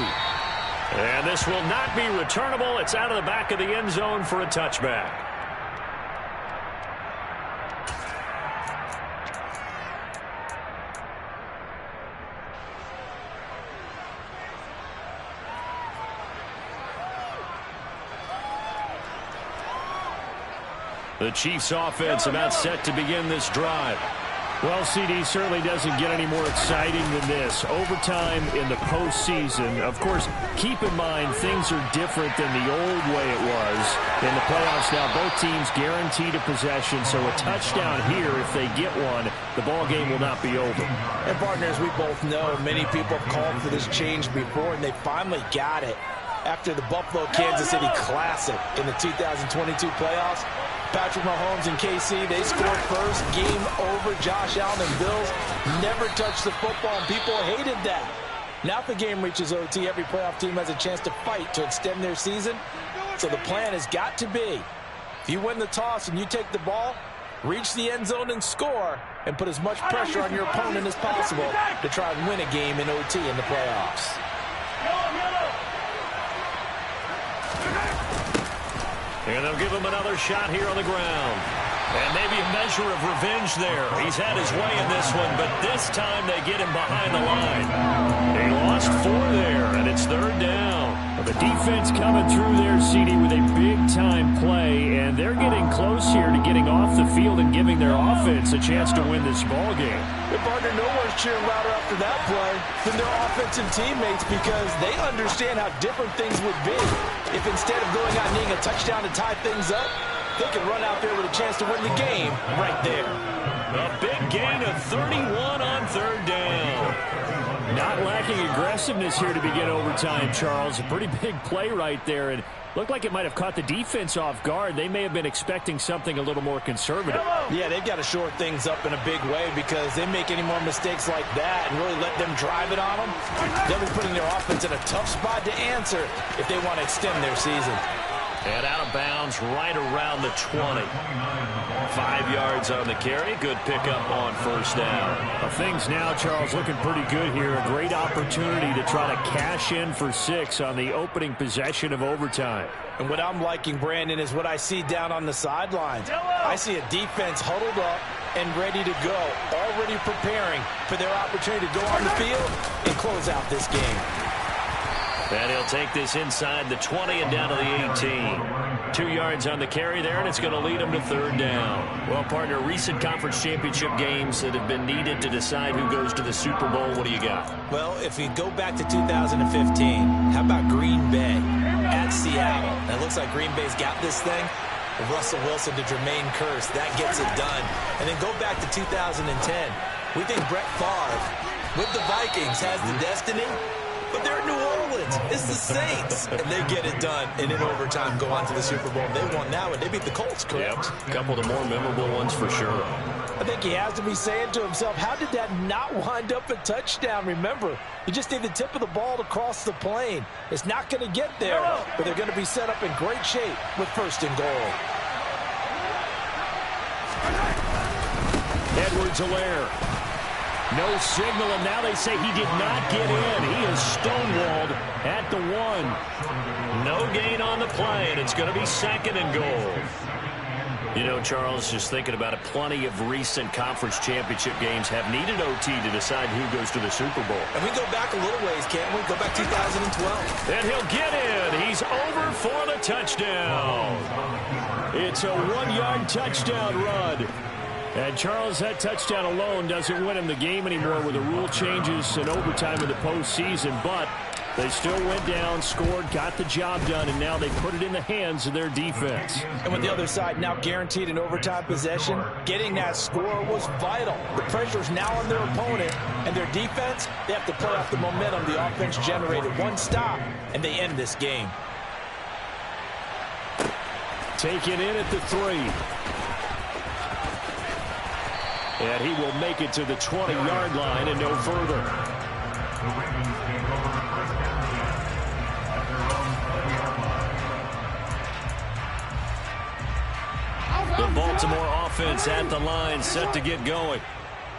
And this will not be returnable. It's out of the back of the end zone for a touchback. The Chiefs offense about set to begin this drive. Well, CD certainly doesn't get any more exciting than this. Overtime in the postseason. Of course, keep in mind things are different than the old way it was. In the playoffs now, both teams guaranteed a possession, so a touchdown here, if they get one, the ball game will not be over. And partners, we both know many people have called for this change before, and they finally got it. After the Buffalo-Kansas City Classic in the 2022 playoffs, Patrick Mahomes and KC, they scored first. Game over. Josh Allen and Bills never touched the football, and people hated that. Now if the game reaches OT, every playoff team has a chance to fight to extend their season. So the plan has got to be, if you win the toss and you take the ball, reach the end zone and score, and put as much pressure on your opponent as possible to try and win a game in OT in the playoffs. And they'll give him another shot here on the ground. And maybe a measure of revenge there. He's had his way in this one, but this time they get him behind the line. They lost 4 there, and it's 3rd down. Well, the defense coming through there, CD, with a big-time play, and they're getting close here to getting off the field and giving their offense a chance to win this ball game. The partner, no one's cheering louder after that play than their offensive teammates, because they understand how different things would be if instead of going out and needing a touchdown to tie things up, they could run out there with a chance to win the game right there. A big gain of 31 on 3rd down. Not lacking aggressiveness here to begin overtime, Charles. A pretty big play right there, and looked like it might have caught the defense off guard. They may have been expecting something a little more conservative. Yeah, they've got to shore things up in a big way, because they make any more mistakes like that and really let them drive it on them, they'll be putting their offense in a tough spot to answer if they want to extend their season. And out of bounds right around the 20. 5 yards on the carry. Good pickup on 1st down. Well, things now, Charles, looking pretty good here. A great opportunity to try to cash in for 6 on the opening possession of overtime. And what I'm liking, Brandon, is what I see down on the sidelines. I see a defense huddled up and ready to go, already preparing for their opportunity to go on the field and close out this game. And he'll take this inside the 20 and down to the 18. 2 yards on the carry there, and it's going to lead him to 3rd down. Well, partner, recent conference championship games that have been needed to decide who goes to the Super Bowl. What do you got? Well, if we go back to 2015, how about Green Bay at Seattle? It looks like Green Bay's got this thing. Russell Wilson to Jermaine Kearse, that gets it done. And then go back to 2010. We think Brett Favre with the Vikings has the destiny, but they're in New Orleans. It's the Saints. And they get it done. And in overtime, go on to the Super Bowl. They won that one. They beat the Colts, correct? Yep. A couple of the more memorable ones for sure. I think he has to be saying to himself, how did that not wind up a touchdown? Remember, you just need the tip of the ball to cross the plane. It's not going to get there, but they're going to be set up in great shape with 1st and goal. And Edwards-Helaire. No signal, and now they say he did not get in. He is stonewalled at the 1. No gain on the play, and it's going to be 2nd and goal. You know, Charles, just thinking about it, plenty of recent conference championship games have needed OT to decide who goes to the Super Bowl. And we go back a little ways, can't we? Go back 2012. And he'll get in. He's over for the touchdown. It's a 1-yard touchdown run. And, Charles, that touchdown alone doesn't win him the game anymore with the rule changes and overtime in the postseason, but they still went down, scored, got the job done, and now they put it in the hands of their defense. And with the other side now guaranteed an overtime possession, getting that score was vital. The pressure is now on their opponent, and their defense, they have to play off the momentum the offense generated. One stop, and they end this game. Taken in at the 3. And he will make it to the 20-yard line and no further. The Baltimore offense at the line, set to get going.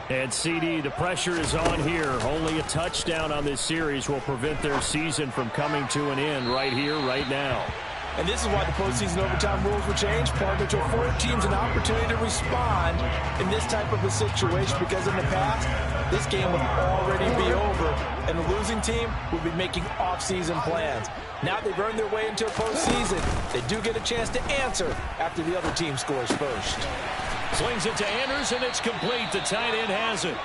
And CD, the pressure is on here. Only a touchdown on this series will prevent their season from coming to an end right here, right now. And this is why the postseason overtime rules were changed, partner, to afford teams an opportunity to respond in this type of a situation, because in the past, this game would already be over, and the losing team would be making off-season plans. Now they've earned their way into a postseason. They do get a chance to answer after the other team scores first. Slings it to Anders, and it's complete. The tight end has it.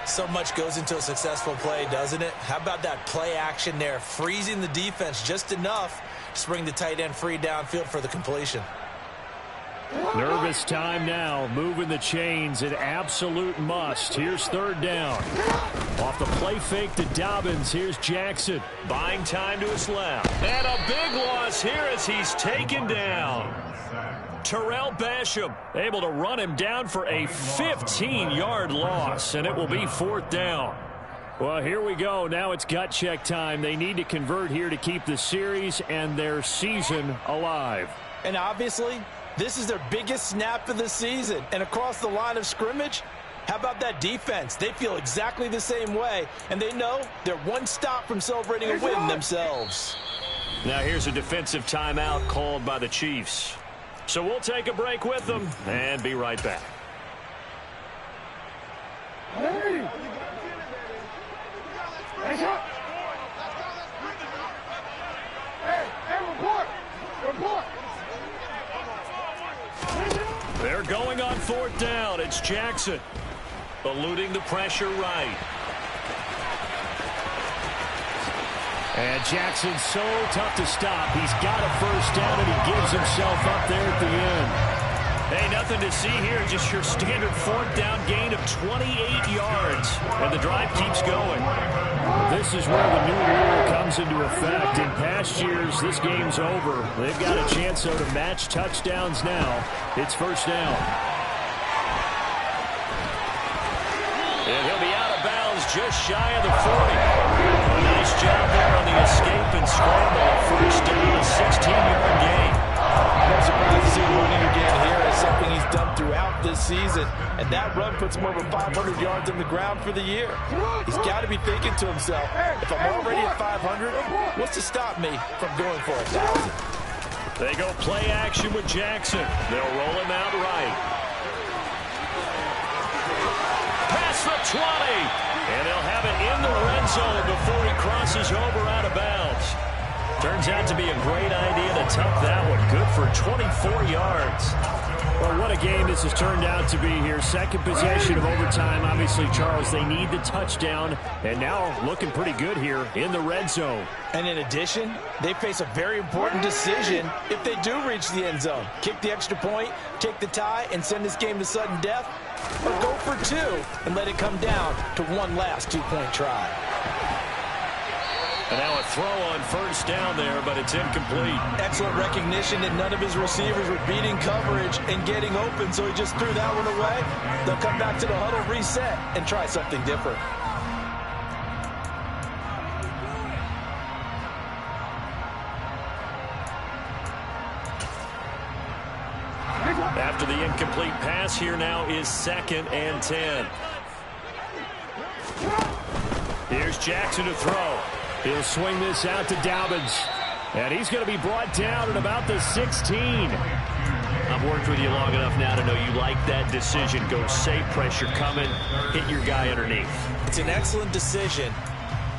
So much goes into a successful play, doesn't it? How about that play action there, freezing the defense just enough to bring the tight end free downfield for the completion. Nervous time now, moving the chains, an absolute must. Here's 3rd down. Off the play fake to Dobbins, here's Jackson. Buying time to his left. And a big loss here as he's taken down. Terrell Basham able to run him down for a 15-yard loss, and it will be 4th down. Well, here we go. Now it's gut check time. They need to convert here to keep the series and their season alive. And obviously, this is their biggest snap of the season. And across the line of scrimmage, how about that defense? They feel exactly the same way, and they know they're one stop from celebrating a win themselves. Now here's a defensive timeout called by the Chiefs. So we'll take a break with them and be right back. Hey! Report! They're going on 4th down. It's Jackson eluding the pressure right. And Jackson's so tough to stop. He's got a 1st down, and he gives himself up there at the end. Hey, nothing to see here. Just your standard 4th down gain of 28 yards. And the drive keeps going. This is where the new rule comes into effect. In past years, this game's over. They've got a chance, though, to match touchdowns now. It's 1st down. And he'll be out of bounds just shy of the 40. A nice job there on the escape and scramble. 1st down, a 16-yard gain. No surprise to see him running again here. It's something he's done throughout this season. And that run puts him over 500 yards on the ground for the year. He's got to be thinking to himself, if I'm already at 500, what's to stop me from going for 1,000? They go play action with Jackson. They'll roll him out right. Pass the 20. And they'll have it in the red zone before he crosses over out of bounds. Turns out to be a great idea to tuck that one. Good for 24 yards. Well, what a game this has turned out to be here. 2nd possession of overtime. Obviously, Charles, they need the touchdown. And now looking pretty good here in the red zone. And in addition, they face a very important decision if they do reach the end zone. Kick the extra point, take the tie, and send this game to sudden death. Or go for 2 and let it come down to one last 2-point try. And now a throw on 1st down there, but it's incomplete. Excellent recognition that none of his receivers were beating coverage and getting open, so he just threw that one away. They'll come back to the huddle, reset, and try something different. After the incomplete pass, here now is 2nd and 10. Here's Jackson to throw. He'll swing this out to Dobbins. And he's going to be brought down at about the 16. I've worked with you long enough now to know you like that decision. Go safe, pressure coming, hit your guy underneath. It's an excellent decision,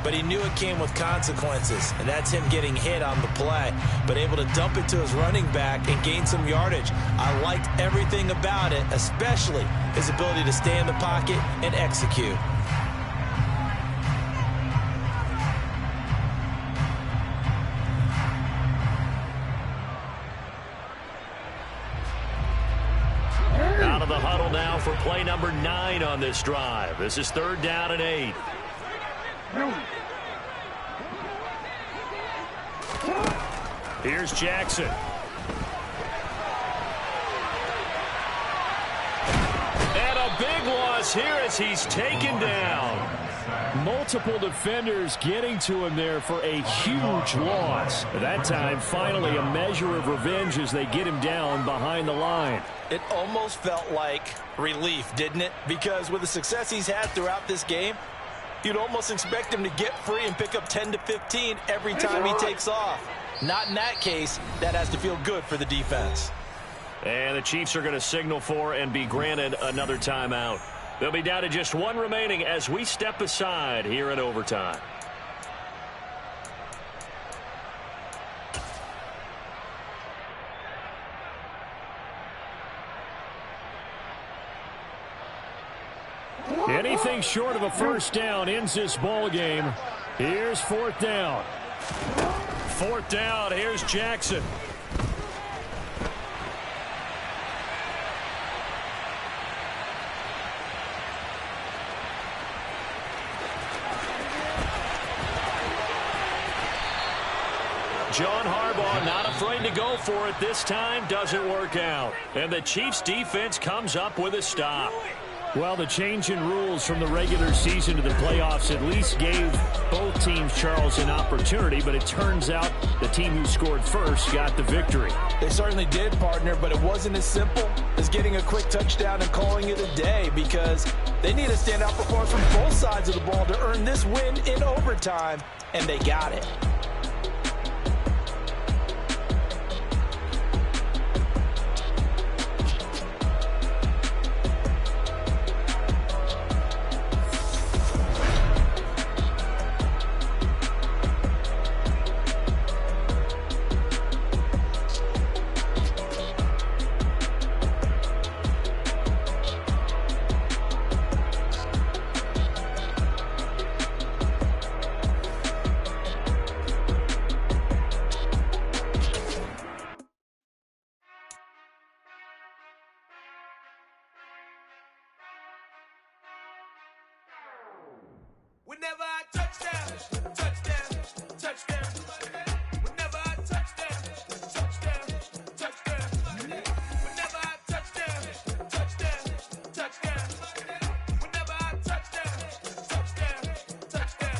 but he knew it came with consequences, and that's him getting hit on the play, but able to dump it to his running back and gain some yardage. I liked everything about it, especially his ability to stay in the pocket and execute. Out of the huddle now for play number 9 on this drive. This is 3rd down and 8. Here's Jackson. And a big loss here as he's taken down. Multiple defenders getting to him there for a huge loss. At that time, finally a measure of revenge as they get him down behind the line. It almost felt like relief, didn't it? Because with the success he's had throughout this game, you'd almost expect him to get free and pick up 10 to 15 every time he takes off. Not in that case. That has to feel good for the defense. And the Chiefs are going to signal for and be granted another timeout. They'll be down to just 1 remaining as we step aside here in overtime. Anything short of a first down ends this ball game. Here's 4th down. 4th down. Here's Jackson. John Harbaugh not afraid to go for it this time. Doesn't work out. And the Chiefs defense comes up with a stop. Well, the change in rules from the regular season to the playoffs at least gave both teams, Charles, an opportunity, but it turns out the team who scored first got the victory. They certainly did, partner, but it wasn't as simple as getting a quick touchdown and calling it a day, because they need a standout performance from both sides of the ball to earn this win in overtime, and they got it. Whenever I touchdown, touchdown, touchdown. Whenever I touchdown, touchdown, touchdown. Whenever I touchdown, touchdown, touchdown. Whenever I touchdown, touchdown.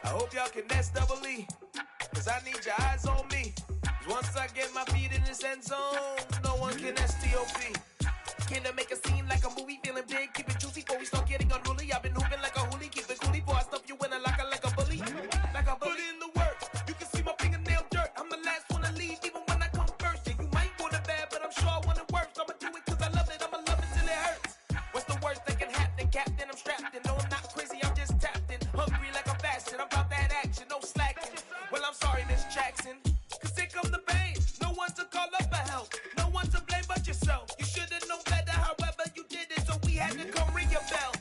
I hope y'all can nest double E, cause I need your eyes on me. Once I get my feet in this end zone, no one can STOP. Can I make a scene like a movie, feeling big, keep it juicy before we start getting unruly. I've been hooping like a hoolie, keep it coolie before I stuff you in a locker like a bully. Like a bully. Put in the work, you can see my fingernail dirt. I'm the last one to leave, even when I come first. Yeah, you might want it bad, but I'm sure I want it worse. I'ma do it cause I love it, I'ma love it till it hurts. What's the worst that can happen, Captain? I'm strapped in, no I'm not crazy, I'm just tapped in. Hungry like I'm fasting, I'm about that action, no slacking. Well, I'm sorry, Miss Jackson, cause here come the pain. No one to call up for help, no one to blame but yourself. You should've known better, however you did it, so we had to come ring your bell.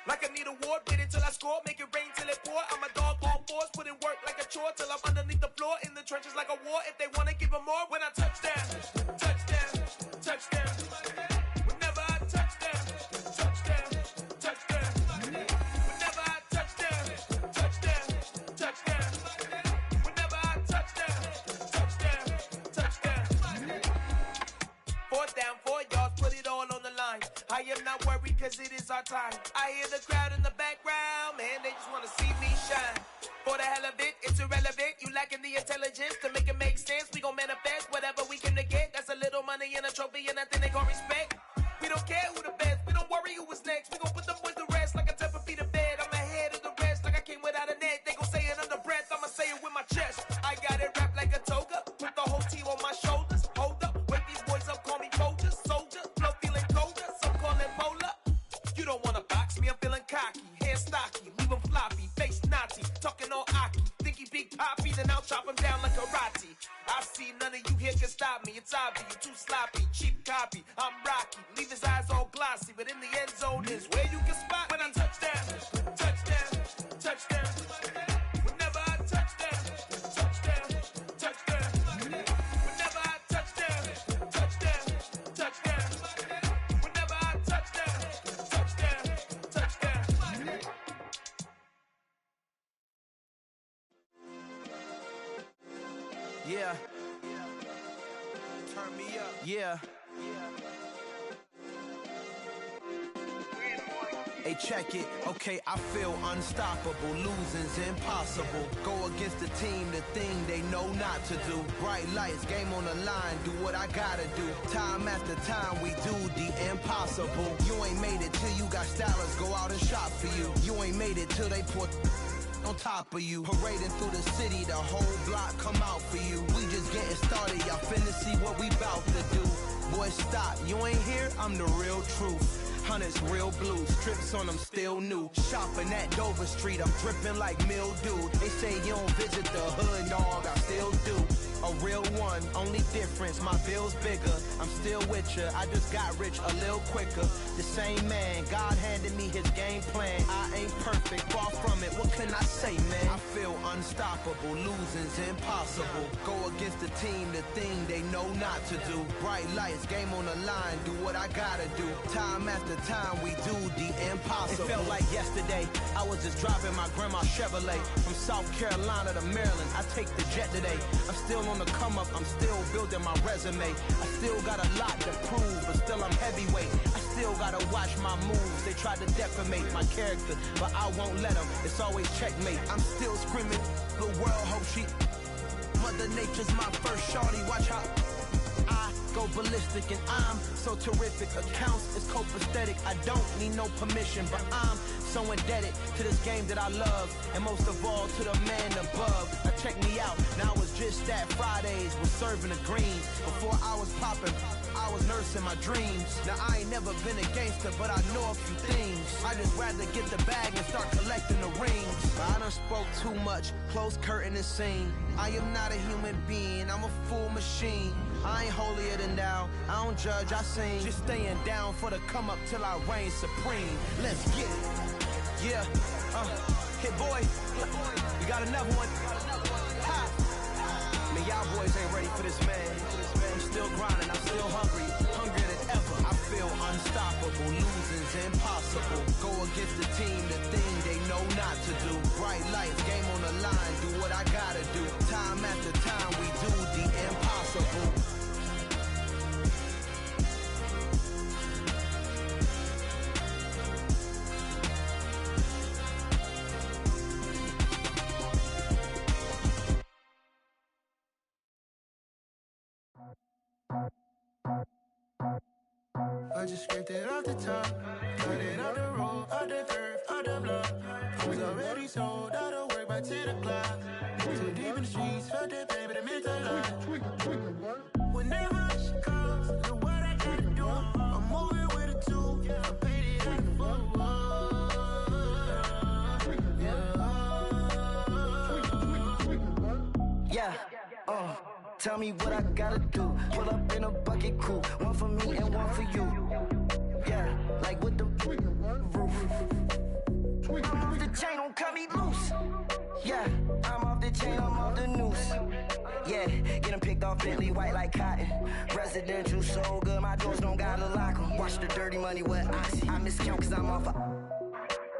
Like I need a ward, wait until I score, make it rain till it pour. I'm a dog on force, put in work like a chore till I'm underneath the floor, in the trenches like a war. If they wanna give them more, when I touchdown, touchdown, touchdown. Whenever I touchdown, touchdown, touchdown. Whenever I touchdown, touchdown, touchdown. Whenever I touchdown, touchdown, touchdown. 4th down, 4 yards, put it all on the line. I am not worried cause it is our time. I hear the crowd in the background, man, they just wanna see me shine. For the hell of it, it's irrelevant. You lacking the intelligence to make it make sense. We gon' manifest whatever we can to get. That's a little money in a guarantee none of you here can stop me. It's obvious, you too sloppy, cheap copy. I'm Rocky, leave his eyes all glossy, but in the end zone is where you can spot when I touch down, touchdown, touchdown. Whenever I touch down, touchdown, touchdown. Whenever I touch down, touchdown, touchdown. Whenever I touch down, touchdown, touchdown. Yeah. Turn me up. Yeah. Hey, check it. Okay, I feel unstoppable. Losing's impossible. Go against the team, the thing they know not to do. Bright lights, game on the line. Do what I gotta do. Time after time, we do the impossible. You ain't made it till you got stylists go out and shop for you. You ain't made it till they put on top of you. Parading through the city, the whole block come out for you. We just getting started, y'all finna see what we bout to do. Boy, stop, you ain't here, I'm the real truth. Hunters, real blue, strips on them still new. Shopping at Dover Street, I'm dripping like mildew. They say you don't visit the hood, dog, I still do. A real one, only difference, my bill's bigger. I'm still with ya, I just got rich a little quicker. The same man, God handed me his game plan. I ain't perfect, far from it, what can I say, man? I feel unstoppable, losing's impossible. Go against the team, the thing they know not to do. Bright lights, game on the line, do what I gotta do. Time after time, we do the impossible. It felt like yesterday, I was just driving my grandma's Chevrolet. From South Carolina to Maryland, I take the jet today. I'm still on the come up, I'm still building my resume. I still got a lot to prove, but still I'm heavyweight. I still gotta watch my moves. They tried to defamate my character, but I won't let them. It's always checkmate. I'm still screaming, the world hope she. Mother Nature's my first shorty. Watch how I go ballistic, and I'm so terrific. Accounts is copacetic. I don't need no permission, but I'm so indebted to this game that I love, and most of all to the man above. Now check me out, now I was just at Fridays, was serving the greens. Before I was popping, I was nursing my dreams. Now I ain't never been a gangster, but I know a few things. I just rather get the bag and start collecting the rings. I done spoke too much, close curtain and scene. I am not a human being, I'm a full machine. I ain't holier than thou, I don't judge, I sing. Just staying down for the come up till I reign supreme. Let's get it. Yeah, hit boy, we got another one. Ha! Man, y'all boys ain't ready for this, man. I'm still grinding, I'm still hungry, hungrier than ever. I feel unstoppable, losing's impossible. Go against the team, the thing they know not to do. Bright lights, game on the line, do what I gotta do. Time after time, we do the impossible. I just scraped it off the top, cut it off the road, off the curve, off the block. I was already sold out of work by 10 o'clock. Too deep in the streets, felt that pain, but it meant a lot. Whenever she calls, do what I gotta do. I'm moving with a two, I paid it out the full. Yeah, tell me what I gotta do. Pull up in a bucket crew, one for me and one for you. Yeah, like with the roof. I'm off the chain, don't cut me loose. Yeah, I'm off the chain, I'm off the noose. Yeah, getting picked off Bentley white like cotton. Residential so good, my doors don't gotta lock 'em. Watch the dirty money with oxy. I miscount cause I'm off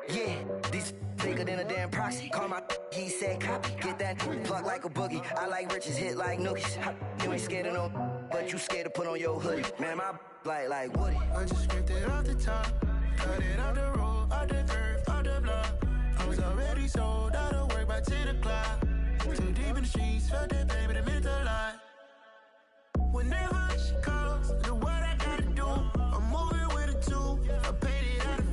yeah, these bigger than a damn proxy. Call my he said copy. Get that plug like a boogie. I like riches, hit like nookies. You ain't scared of no, but you scared to put on your hoodie. Man, my like Woody. I just scraped it off the top, cut it off the road, off the curve, off the block. I was already sold out of work by 10 o'clock. Too deep in the streets, felt that pain, but it meant a lot. Whenever she calls, do what I gotta do. I'm moving with a two, I paid it out of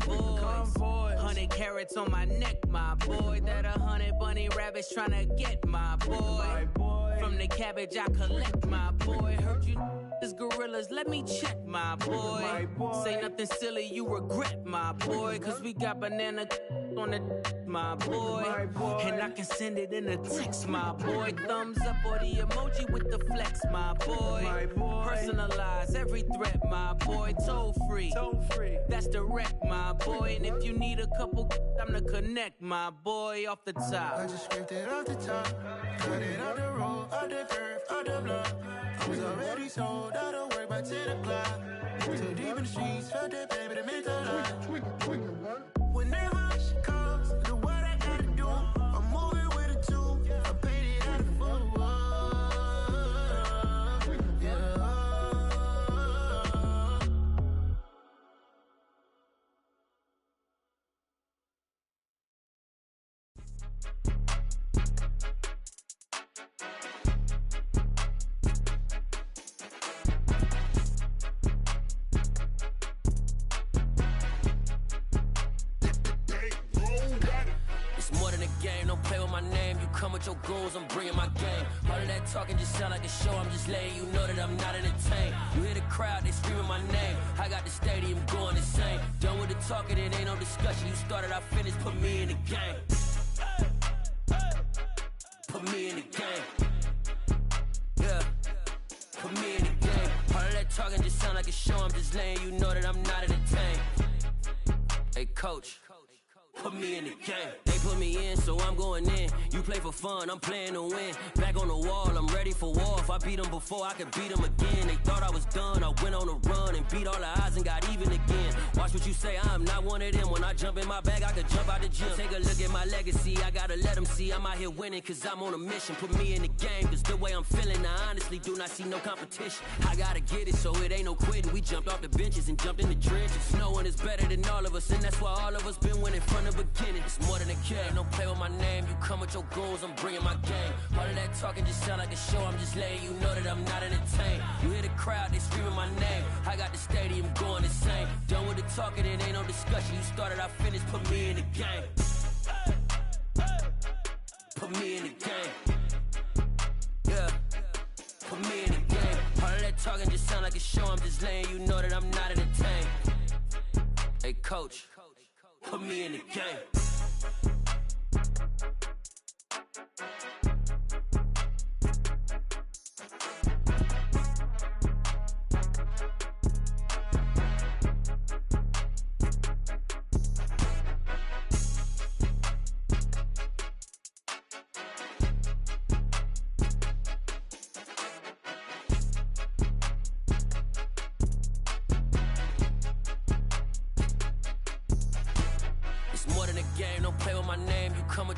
full. Convoys, 100 carats on my neck, my boy. That 100 bunny rabbits tryna get my boy. From the cabbage I collect, my boy. Heard you This gorillas, let me check, my boy. Say nothing silly, you regret, my boy. Cause we got banana on the my boy. And I can send it in a text, my boy. Thumbs up or the emoji with the flex, my boy. Personalize every threat, my boy. Toll free. That's direct, my boy. And if you need a couple, I'm to connect, my boy, off the top. I just scraped it off the top, cut it out the road, out the curve, out the block. I was already sold out of work by 10 o'clock. Too deep in the streets, felt that baby, that meant a lot. Whenever she calls, do what I gotta do. I'm moving with a two, I paid it out of full. Yeah. Come with your goons, I'm bringing my game. All of that talking just sound like a show. I'm just letting you know that I'm not entertained. You hear the crowd, they screaming my name. I got the stadium going insane. Done with the talking, it ain't no discussion. You started, I finished, put me in the game. Put me in the game. Yeah, put me in the game. All of that talking just sound like a show. I'm just letting you know that I'm not entertained. Hey, coach. Put me in the game. They put me in, so I'm going in. You play for fun, I'm playing to win. Back on the wall, I'm ready for war. If I beat them before, I could beat them again. They thought I was done, I went on a run and beat all the odds and got even again. Watch what you say, I'm not one of them. When I jump in my bag, I could jump out the gym. Take a look at my legacy, I gotta let them see I'm out here winning, cause I'm on a mission. Put me in the game, cause the way I'm feeling, I honestly do not see no competition. I gotta get it, so it ain't no quitting. We jumped off the benches and jumped in the trenches. No one is better than all of us, and that's why all of us been winning from the beginning. It's more than a game, don't play with my name. You come with your goons, I'm bringing my game. All of that talking just sound like a show. I'm just letting you know that I'm not entertained. You hear the crowd, they screaming my name. I got the stadium going insane. Done with the talking, it ain't no discussion. You started, I finished, put me in the game. Put me in the game. Yeah, put me in the game. All of that talking just sound like a show. I'm just letting you know that I'm not entertained. Hey, coach. Put me in the game.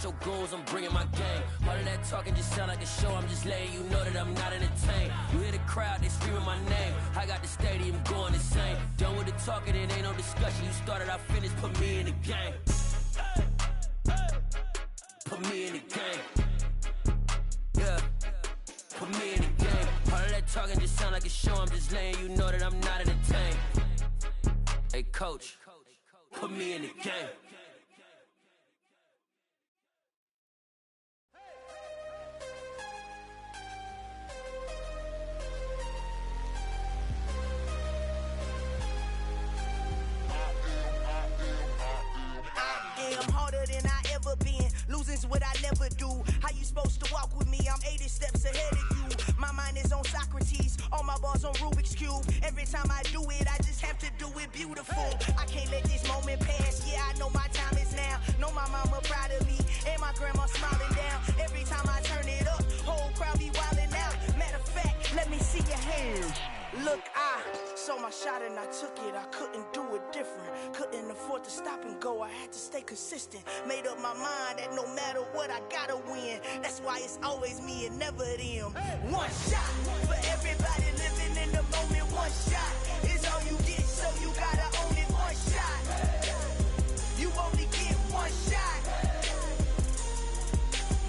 Your goals, I'm bringing my game. All of that talking just sound like a show. I'm just letting you know that I'm not entertained. You hear the crowd, they screaming my name. I got the stadium going insane. Done with the talking, it ain't no discussion. You started, I finished, put me in the game. Put me in the game. Yeah, put me in the game. All of that talking just sound like a show. I'm just letting you know that I'm not entertained. Hey, coach, put me in the game. Losing's what I never do. How you supposed to walk with me? I'm 80 steps ahead of you. My mind is on Socrates, all my bars on Rubik's Cube. Every time I do it, I just have to do it beautiful. I can't let this moment pass. Yeah, I know my time is now. Know my mama proud of me, and my grandma smiling down. Every time I turn it up, whole crowd be wildin' out. Matter of fact, let me see your hands. Look, I saw my shot and I took it. I couldn't do it different. Couldn't afford to stop and go. I had to stay consistent. Made up my mind that no matter what, I gotta win. That's why it's always me and never them. One shot for everybody living in the moment. One shot is all you get, so you gotta own it. One shot. You only get one shot.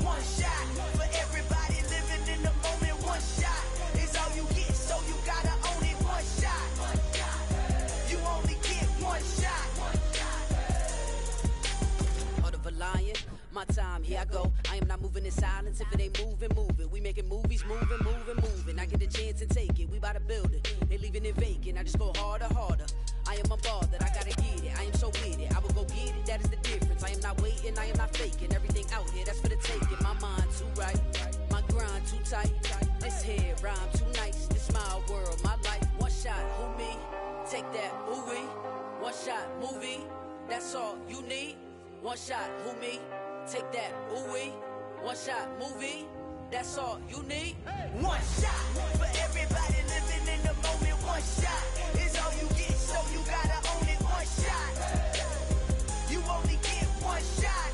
One shot for everybody living in the moment. One shot is all you get, so you gotta own it. One shot. You only get one shot. Heart of a lion, my my time, here I go. I am not moving in silence. If it ain't moving, move it. We making movies, moving. I get a chance to take it. We bout to build it. They leaving it vacant. I just go harder. I am unbothered. I gotta get it. I am so with it. I will go get it. That is the difference. I am not waiting. I am not faking. Everything out here, that's for the taking. My mind too right. My grind too tight. This head rhyme too nice. This my world, my life. One shot, who me? Take that, ooh-wee. One shot, movie. That's all you need. One shot, who me? Take that, ooh-wee. One shot, movie. That's all you need. One shot for everybody living in the moment. One shot is all you get, so you gotta own it. One shot. You only get one shot.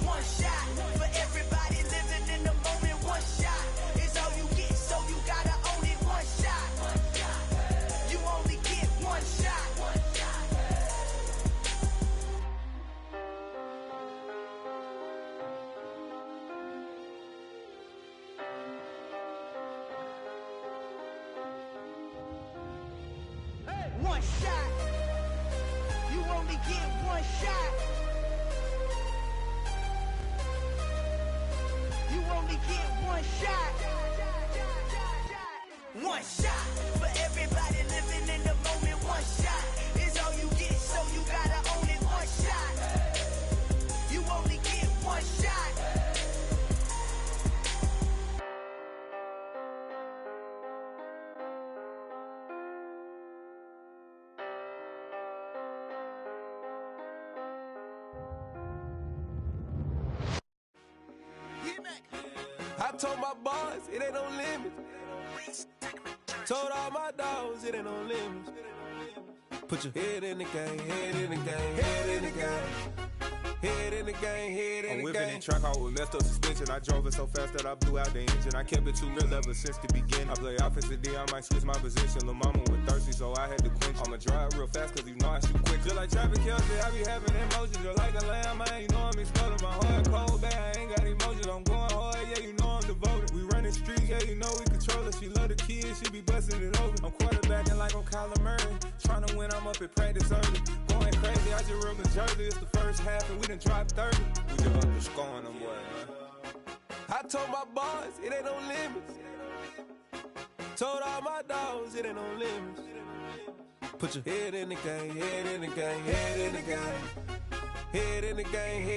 One shot for everybody living in the moment. One shot is all you get, so you gotta own it. One shot. You only get one shot. One shot. You only get one shot. You only get one shot. One shot for everybody living in the moment. One shot is all you get, so you gotta own it. One shot. You only get one shot. I told my boys it ain't no limits. Told all my dogs it ain't no limits. Put your head in the game, head in the game, head in the game. Head in the game, head in the game. I'm whipping and track out with messed up suspension. I drove it so fast that I blew out the engine. I kept it too real ever since the beginning. I play offensive D, I might switch my position. Lil' mama was thirsty, so I had to quench. I'ma drive real fast, cause you know I shoot quick. Just like traffic Kelsey, I be having emotions. Just like a landmine, you know I'm exploding. My heart cold, bad, I ain't got emotions. I'm going hard, yeah, you know I'm devoted. We running streets, yeah, you know we control it. She love the kids, she be busting it over. I'm quarterbacking like I'm Kyler Murray. Trying to win, I'm up at practice early. Going crazy, I just rub the jersey. It's the first half and we done dropped 30. We just underscoring them, boy, man. I told my boys it ain't no limits. Told all my dogs it ain't no limits. Put your head in the game, head in the game, head in the game. Head in the game, head.